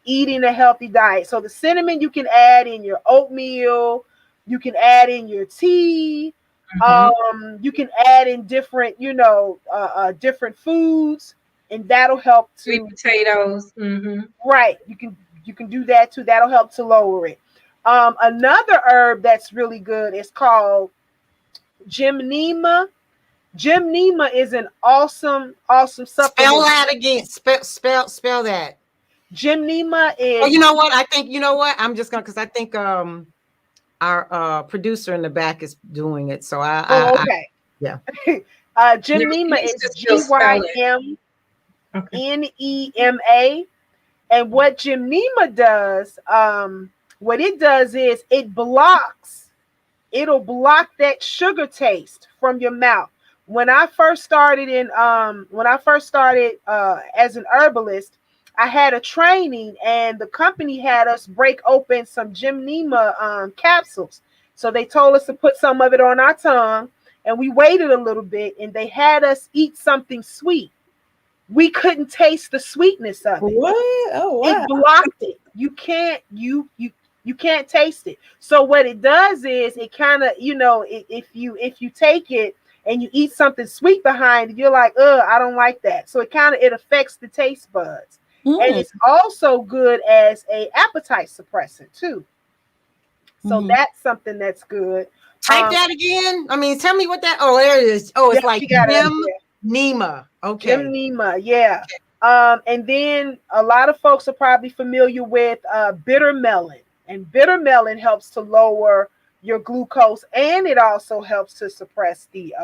D: eating a healthy diet. So the cinnamon you can add in your oatmeal, you can add in your tea, you can add in different different foods, and that'll help to
B: sweet potatoes.
D: Right, you can do that too. That'll help to lower it. Another herb that's really good is called Gymnema. Gymnema is an awesome supplement.
A: Spell that again. Spell that.
D: Gymnema is.
A: Oh, you know what? I'm just gonna, because I think our producer in the back is doing it. So
D: okay. Gymnema is Gymnema, and what Gymnema does, is it'll block that sugar taste from your mouth. When I first started as an herbalist, I had a training, and the company had us break open some Gymnema capsules. So they told us to put some of it on our tongue, and we waited a little bit, and they had us eat something sweet. We couldn't taste the sweetness of it.
C: What? Oh, wow.
D: It blocked it. You can't taste it. So what it does is it kind of, if you take it and you eat something sweet behind it, you're like, I don't like that. So it affects the taste buds. And it's also good as a appetite suppressant too. So that's something that's good.
A: Type that again. I mean, tell me what that. Oh, there it is. Oh, it's like Gymnema. Okay.
D: Gymnema, yeah. And then a lot of folks are probably familiar with bitter melon, and bitter melon helps to lower your glucose, and it also helps to suppress the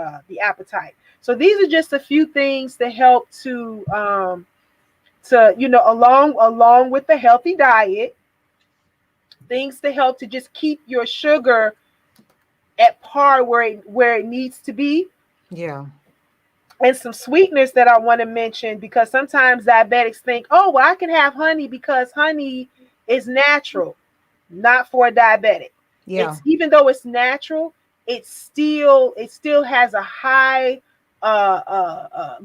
D: appetite. So these are just a few things to help to to, along with the healthy diet, things to help to just keep your sugar at par where it needs to be.
A: Yeah.
D: And some sweeteners that I want to mention, because sometimes diabetics think, oh, well, I can have honey because honey is natural. Not for a diabetic.
A: Yeah.
D: It's, even though it's natural, it still has a high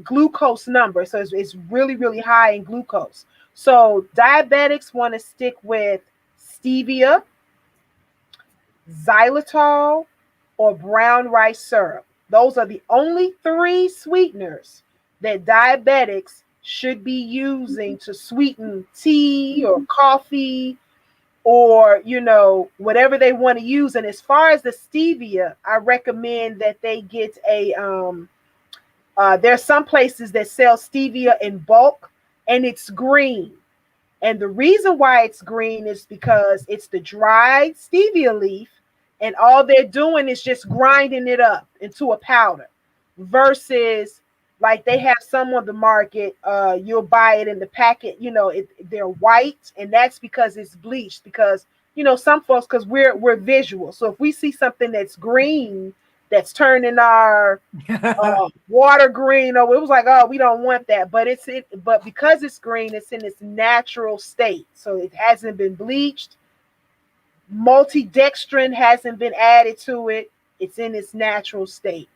D: glucose number. So it's really, really high in glucose. So diabetics want to stick with stevia, xylitol, or brown rice syrup. Those are the only 3 sweeteners that diabetics should be using to sweeten tea or coffee, or whatever they want to use. And as far as the stevia, I recommend that they get a there's some places that sell stevia in bulk, and it's green. And the reason why it's green is because it's the dried stevia leaf, and all they're doing is just grinding it up into a powder, versus like they have some on the market, you'll buy it in the packet, they're white, and that's because it's bleached. Because some folks, because we're visual, so if we see something that's green, that's turning our water green, or it was like, oh, we don't want that. But but because it's green, it's in its natural state, so it hasn't been bleached. Multidextrin hasn't been added to it. It's in its natural state.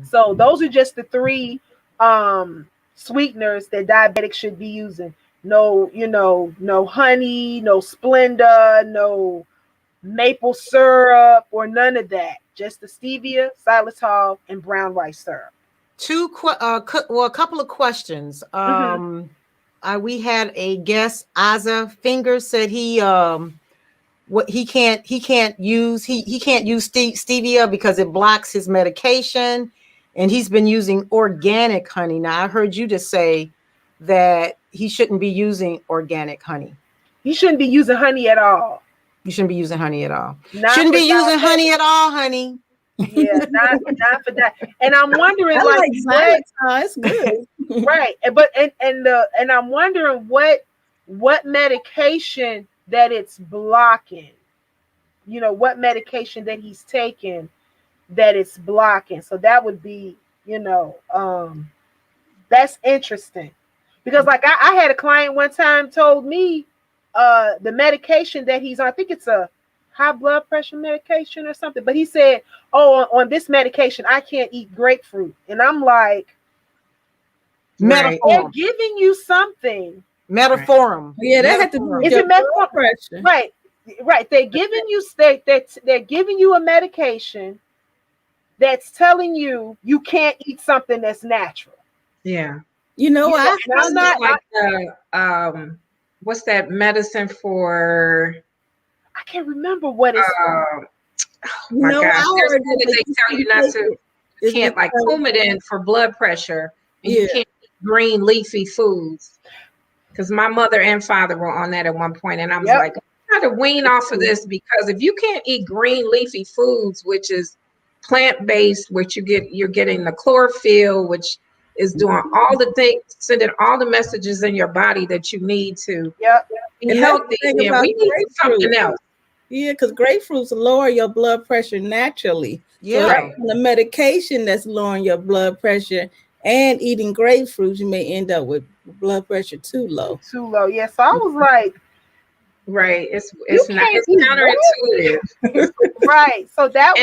D: So those are just the 3 sweeteners that diabetics should be using. No, no honey, no Splenda, no maple syrup, or none of that. Just the stevia, xylitol, and brown rice syrup.
A: A couple of questions. We had a guest, Aza Fingers, said he can't use stevia because it blocks his medication, and he's been using organic honey. Now I heard you just say that he shouldn't be using organic honey.
D: You shouldn't be using honey at all.
A: You shouldn't be using honey at all.
D: Not
A: shouldn't be
D: for
A: using honey at all, honey.
D: Yeah, not for that. And I'm wondering,
C: I
D: like
C: xylitol, it's good.
D: right? But and I'm wondering what medication that it's blocking. What medication that he's taking that it's blocking. So that would be, that's interesting. Because like I had a client one time told me the medication that he's on, I think it's a high blood pressure medication or something, but he said, oh, on this medication I can't eat grapefruit. And I'm like,
A: Metformin.
D: They're giving you something.
A: Metformin.
C: Yeah, that had to do with your blood pressure.
D: Right. They're giving you they're giving you a medication that's telling you you can't eat something that's natural.
B: Yeah.
D: I'm not
B: like what's that medicine for?
D: I can't remember what it's
B: oh my gosh. There's one that they tell you not to, can't, like Coumadin for blood pressure, and you can't eat green leafy foods. Because my mother and father were on that at one point, and I was like, I got to wean off of this, because if you can't eat green leafy foods, which is plant-based, which you're getting the chlorophyll, which is doing all the things, sending all the messages in your body that you need to be healthy. And we need something else.
C: Yeah, because grapefruits lower your blood pressure naturally.
A: Yeah.
C: So the medication that's lowering your blood pressure and eating grapefruits, you may end up with blood pressure too low.
D: Yeah. So I was like,
B: right. It's counterintuitive.
D: Right. So that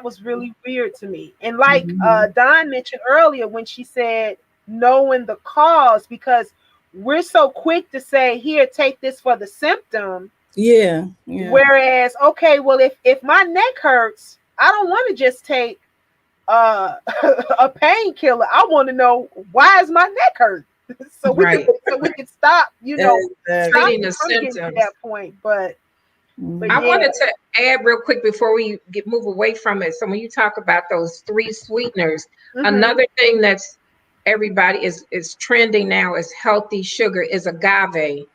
D: was really weird to me. And like Dawn mentioned earlier when she said knowing the cause, because we're so quick to say, here, take this for the symptom.
C: Yeah.
D: Whereas, okay, well, if my neck hurts, I don't want to just take a painkiller. I want to know, why is my neck hurt? so we can stop,
B: treating the symptoms
D: at that point. But
B: I wanted to add real quick before we move away from it. So when you talk about those 3 sweeteners, another thing that's everybody is trending now is healthy sugar is agave.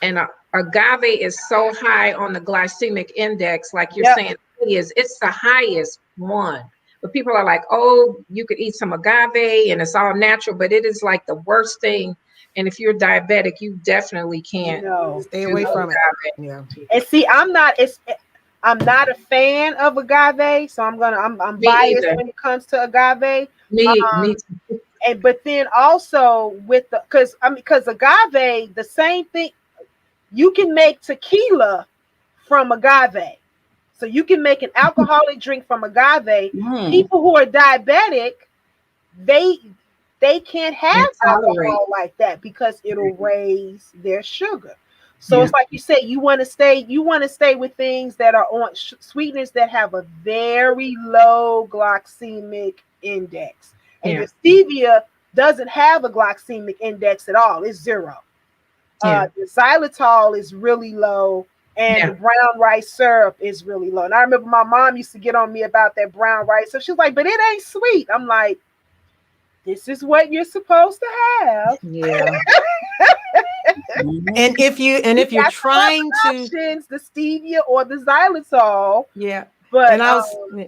B: And agave is so high on the glycemic index, like you're saying, it's the highest one. But people are like, oh, you could eat some agave and it's all natural, but it is like the worst thing. And if you're diabetic, you definitely can't
A: Stay
B: do
A: away
B: the
A: from it.
B: agave.
A: Yeah.
D: And see, I'm not a fan of agave, so I'm
B: Me
D: biased
B: either.
D: when it comes to agave.
B: Me too.
D: And but then also with the because agave, the same thing, you can make tequila from agave. So you can make an alcoholic drink from agave. People who are diabetic, they can't have
B: tolerate.
D: alcohol like that because it'll raise their sugar. So it's like you say, you want to stay with things that are on sweeteners that have a very low glycemic index. And the stevia doesn't have a glycemic index at all. It's 0. The xylitol is really low, and the brown rice syrup is really low. And I remember my mom used to get on me about that brown rice. So she's like, but it ain't sweet. I'm like, this is what you're supposed to have.
A: Yeah. And if you're trying to
D: the stevia or the xylitol.
A: Yeah.
D: But
A: and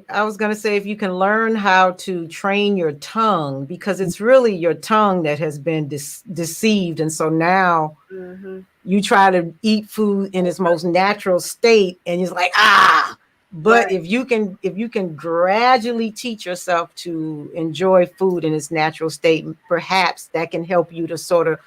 A: I was going to say, if you can learn how to train your tongue, because it's really your tongue that has been deceived. And so now you try to eat food in its most natural state and it's like, but if you can gradually teach yourself to enjoy food in its natural state, perhaps that can help you to sort of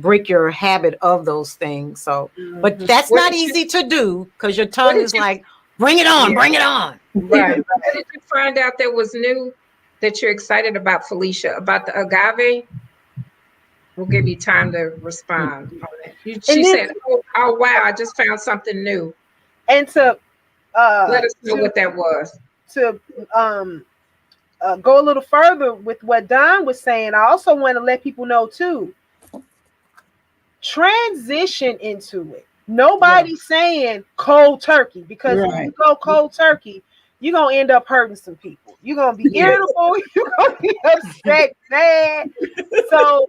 A: break your habit of those things. So, but that's not easy to do because your tongue is like, bring it on, bring it on.
B: Right. What did you find out that was new that you're excited about, Felicia, about the agave? We'll give you time to respond on it. She said, oh, wow, I just found something new.
D: And to
B: let us know what that was.
D: To go a little further with what Don was saying, I also want to let people know too, transition into it. Nobody's saying cold turkey, because if you go cold turkey, you're going to end up hurting some people. You're going to be irritable. You're going to be upset, mad. So,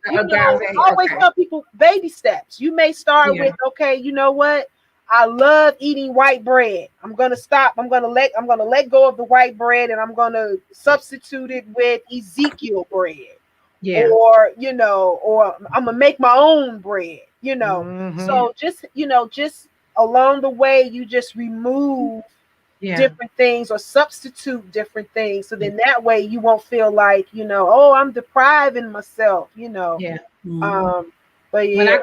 D: always tell people baby steps. You may start with, okay, you know what? I love eating white bread. I'm going to stop. I'm going to let go of the white bread and I'm going to substitute it with Ezekiel bread. Or, or I'm going to make my own bread, So just along the way, you just remove different things or substitute different things. So then that way you won't feel like, oh, I'm depriving myself, But
B: when I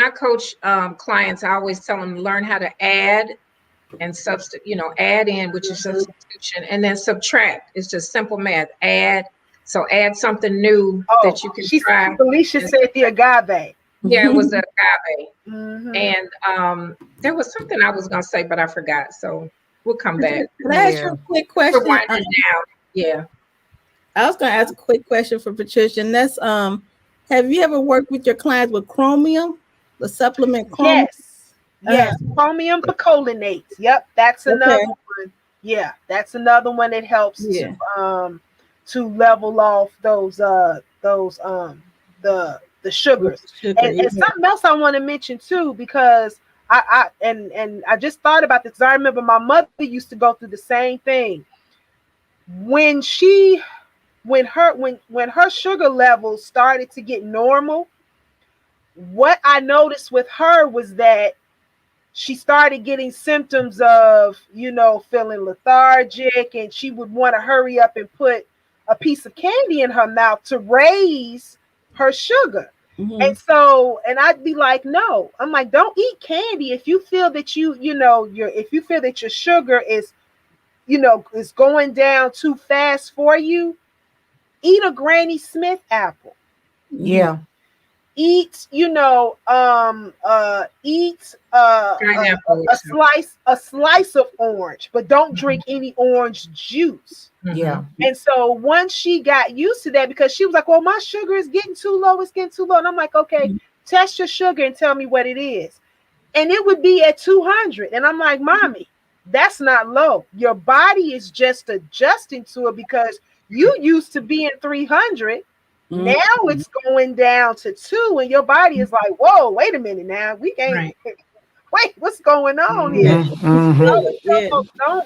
B: coach clients, I always tell them to learn how to add and add in, which is substitution, and then subtract. It's just simple math. Add something new that you can try.
D: Felicia said the agave.
B: Yeah, it was the agave. And there was something I was going to say, but I forgot. So we'll come back.
C: Can I ask you a quick question?
B: Yeah.
C: I was going to ask a quick question for Patricia, and that's have you ever worked with your clients with chromium, the supplement chromium?
D: Yes, chromium picolinate. Yep, that's another one. Yeah, that's another one that helps to level off those the sugars. And something else I want to mention too, because I just thought about this. I remember my mother used to go through the same thing. When her sugar levels started to get normal, what I noticed with her was that she started getting symptoms of, feeling lethargic, and she would want to hurry up and put a piece of candy in her mouth to raise her sugar. And so, and I'd be like, no, I'm like, don't eat candy if you feel that if you feel that your sugar is, is going down too fast for you. Eat a Granny Smith apple.
A: Yeah.
D: Eat, a slice of orange, but don't drink any orange juice.
A: Yeah.
D: And so once she got used to that, because she was like, well, my sugar is getting too low. It's getting too low. And I'm like, okay, test your sugar and tell me what it is. And it would be at 200. And I'm like, mommy, that's not low. Your body is just adjusting to it because you used to be in 300. Now it's going down to 2, and your body is like, whoa, wait a minute now. We can't what's going on here? So don't,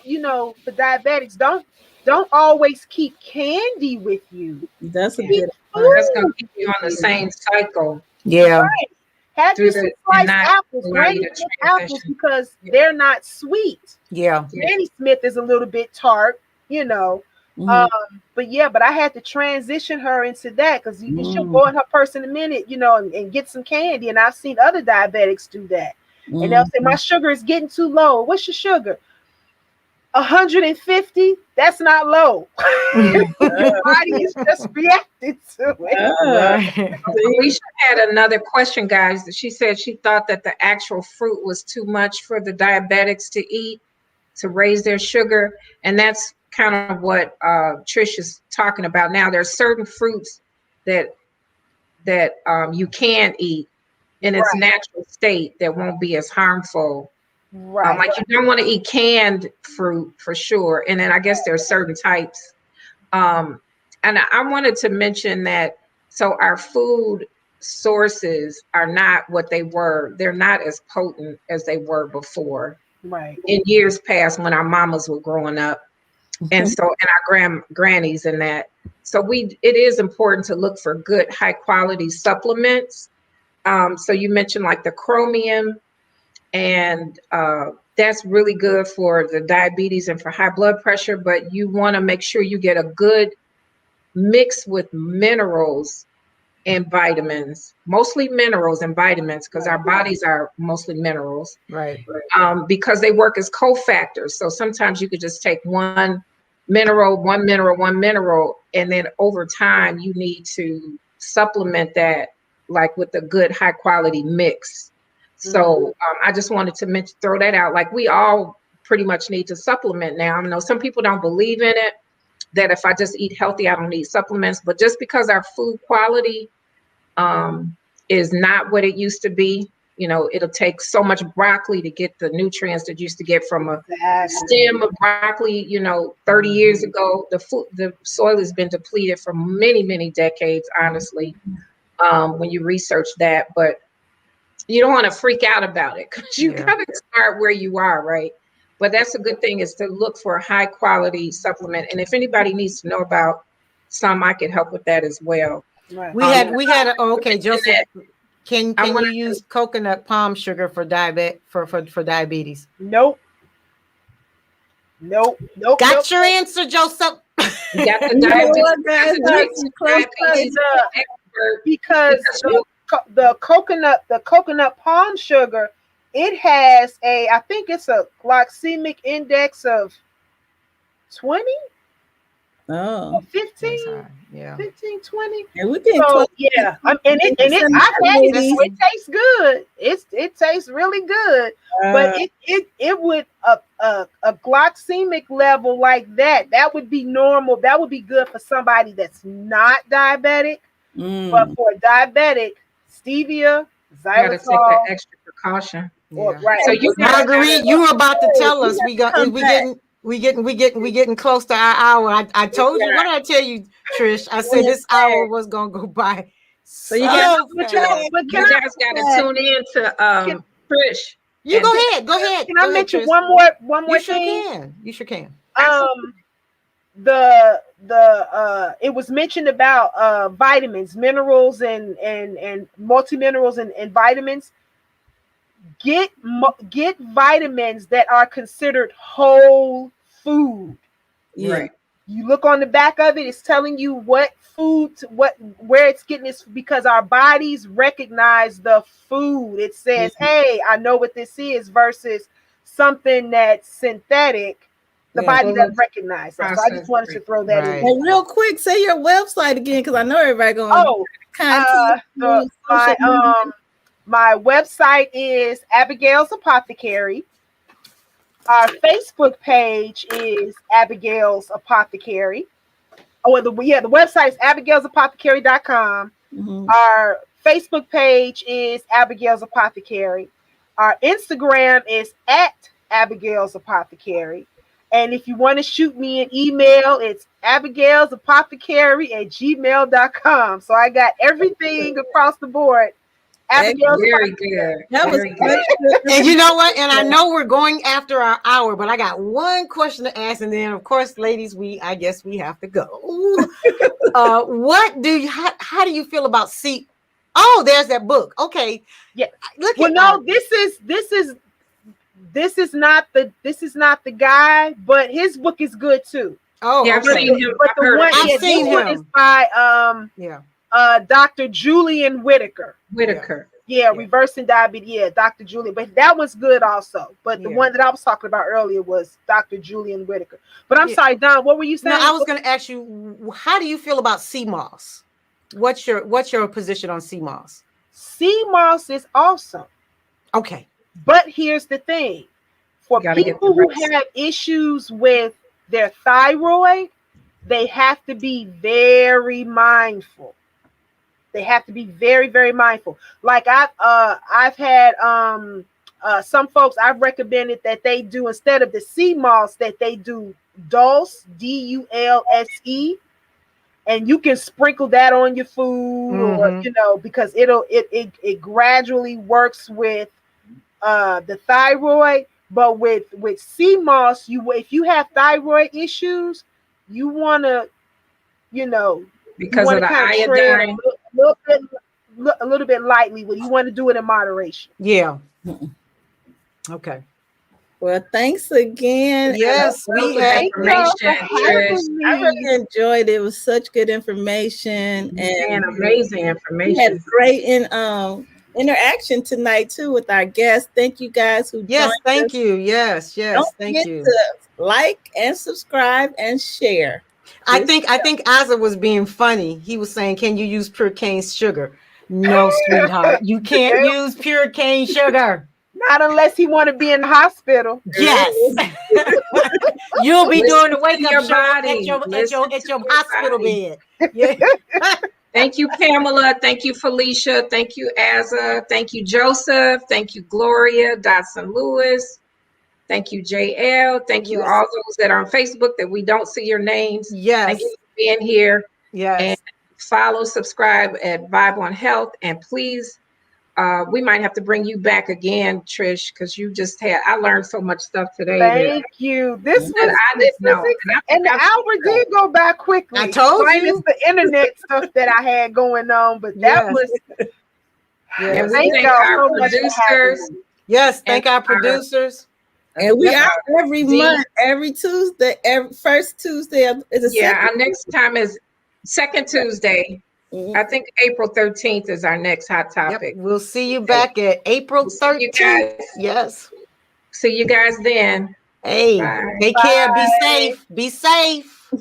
D: for diabetics, don't don't always keep candy with you.
C: That's a
D: Keep
C: good
D: food.
B: That's going to keep you on the same cycle
A: Yeah.
D: Right. Have you
B: through
D: some
B: the, and
D: sliced
B: not
D: apples,
B: allow you
D: Granny
B: to
D: Smith apples,
B: transition.
D: because they're not sweet.
A: Yeah.
D: Granny Smith is a little bit tart, you know.
C: Mhm.
D: But I had to transition her into that because she'll go in her purse in a minute, you know, and get some candy. And I've seen other diabetics do that. And they'll say, my sugar is getting too low. What's your sugar? 150? That's not low. Your body is just reacting to it.
A: Right.
B: Alicia had another question, guys. She said she thought that the actual fruit was too much for the diabetics to eat to raise their sugar. And that's kind of what Trish is talking about now. There's certain fruits that you can eat in its
D: Right.
B: natural state that won't be as harmful.
D: Right.
B: Like you don't want to eat canned fruit for sure. And then I guess there are certain types. And I wanted to mention that, so our food sources are not what they were. They're not as potent as they were before
D: Right.
B: in years past when our mamas were growing up. And so, and our grannies and that. So it is important to look for good, high quality supplements. So you mentioned like the chromium, and that's really good for the diabetes and for high blood pressure, but you want to make sure you get a good mix with minerals and vitamins, mostly minerals and vitamins, because our bodies are mostly minerals,
A: Right.
B: because they work as cofactors. So sometimes you could just take one mineral, and then over time you need to supplement that like with a good high quality mix. So I just wanted to throw that out. Like we all pretty much need to supplement now. I know some people don't believe in it, that if I just eat healthy, I don't need supplements. But just because our food quality is not what it used to be, you know, it'll take so much broccoli to get the nutrients that you used to get from a stem of broccoli, you know, 30 years ago. The soil has been depleted for many, many decades, honestly, when you research that. But you don't want to freak out about it, because you got to start where you are, right? But that's a good thing, is to look for a high quality supplement. And if anybody needs to know about some, I could help with that as well.
D: Right.
A: We had okay, Joseph. Can you use coconut palm sugar for diabetes?
D: Nope.
A: Got your answer, Joseph.
B: You got the diabetes expert,
D: because the coconut palm sugar, it has I think it's a glycemic index of 20.
C: Oh,
D: 15,
A: yeah,
D: 15, 20.
C: and we can
D: so yeah, I've had it. It tastes good. It tastes really good, but it would a glycemic level like that would be normal. That would be good for somebody that's not diabetic, but for a diabetic, stevia, xylitol,
B: you got to take that extra precaution.
D: Right.
B: So you
A: Marguerite, you were about to tell us we getting close to our hour. I told you. What did I tell you, Trish? I said this hour was gonna go by. So you guys
B: got to tune in to Trish.
A: You go ahead.
D: Can I mention one more thing?
A: You sure can.
D: It was mentioned about vitamins, minerals, and multi-minerals and vitamins. Get vitamins that are considered whole food.
B: Right.
D: You look on the back of it, it's telling you what food, where it's getting this, because our bodies recognize the food. It says, hey, I know what this is, versus something that's synthetic. The body doesn't recognize that. So I just wanted to throw that in.
C: Hey, real quick, say your website again, because I know everybody going to
D: my website is Abigail's Apothecary. Our Facebook page is Abigail's Apothecary. The website is abigailsapothecary.com. Our Facebook page is Abigail's Apothecary. Our Instagram is @Abigail's Apothecary. And if you want to shoot me an email, it's abigailsapothecary@gmail.com. So I got everything across the board Abigail's
B: Very good.
C: That was
B: Very good.
C: much good.
A: And you know what? And I know we're going after our hour, but I got one question to ask, and then of course, ladies, I guess we have to go. What do you? How do you feel about C? Oh, there's that book. Okay.
D: Yeah.
A: Look
D: Well,
A: at
D: no, this is not the guy, but his book is good too.
A: Oh,
B: Yeah, I've
A: okay.
B: seen him.
D: But
B: I've
D: the
B: heard
D: one,
B: of him.
A: I've seen
D: this one is
A: him.
D: by
A: Yeah.
D: Dr. Julian Whitaker.
B: Whitaker.
D: Yeah, reversing diabetes. Yeah, Dr. Julian, but that was good also. But the one that I was talking about earlier was Dr. Julian Whitaker. But I'm sorry, Don, what were you saying?
A: No, I was going to ask you, how do you feel about CMOS? What's your position on CMOS?
D: CMOS is awesome.
A: Okay.
D: But here's the thing. For people who have issues with their thyroid, they have to be very mindful. They have to be very, very mindful. Like I've had some folks I've recommended that they do, instead of the CMOS, that they do Dulse, DULSE, and you can sprinkle that on your food, or because it gradually works with the thyroid. But with CMOS, if you have thyroid issues, you want to,
B: because of the iodine,
D: a little bit lightly. But you want to do it in moderation.
A: Yeah. Okay.
C: Well, thanks again.
A: Yes, we had
B: information.
C: I really enjoyed it. It was such good information and
B: amazing information.
C: We had great interaction tonight too with our guests. Thank you guys who joined us.
A: Thank you. Yes,
C: Don't
A: thank
C: forget
A: you.
C: To like and subscribe and share.
A: I think Asa was being funny. He was saying, "Can you use pure cane sugar?" No, sweetheart, you can't use pure cane sugar.
D: Not unless he want to be in the hospital.
A: Yes. You'll be doing the wake up show at your hospital bed. Yeah.
B: Thank you, Pamela. Thank you, Felicia. Thank you, Asa. Thank you, Joseph. Thank you, Gloria, Dotson Lewis. Thank you, JL. Thank you, all those that are on Facebook that we don't see your names.
A: Yes.
B: Thank you for being here.
A: Yes.
B: And follow, subscribe at Vibe on Health. And please, we might have to bring you back again, Trish, because I learned so much stuff today.
D: Thank you. This was
B: I didn't know.
D: And the hour did go by quickly.
A: I told you.
D: The internet stuff that I had going on, but that was.
B: And we thank our producers.
A: Yes, thank our producers.
C: And we are every month, every Tuesday, every first Tuesday is
B: our next time is second Tuesday. I think April 13th is our next hot topic.
A: Yep. We'll see you back at April 13th. Yes.
B: See you guys then.
A: Hey, take care. Be safe. Be safe.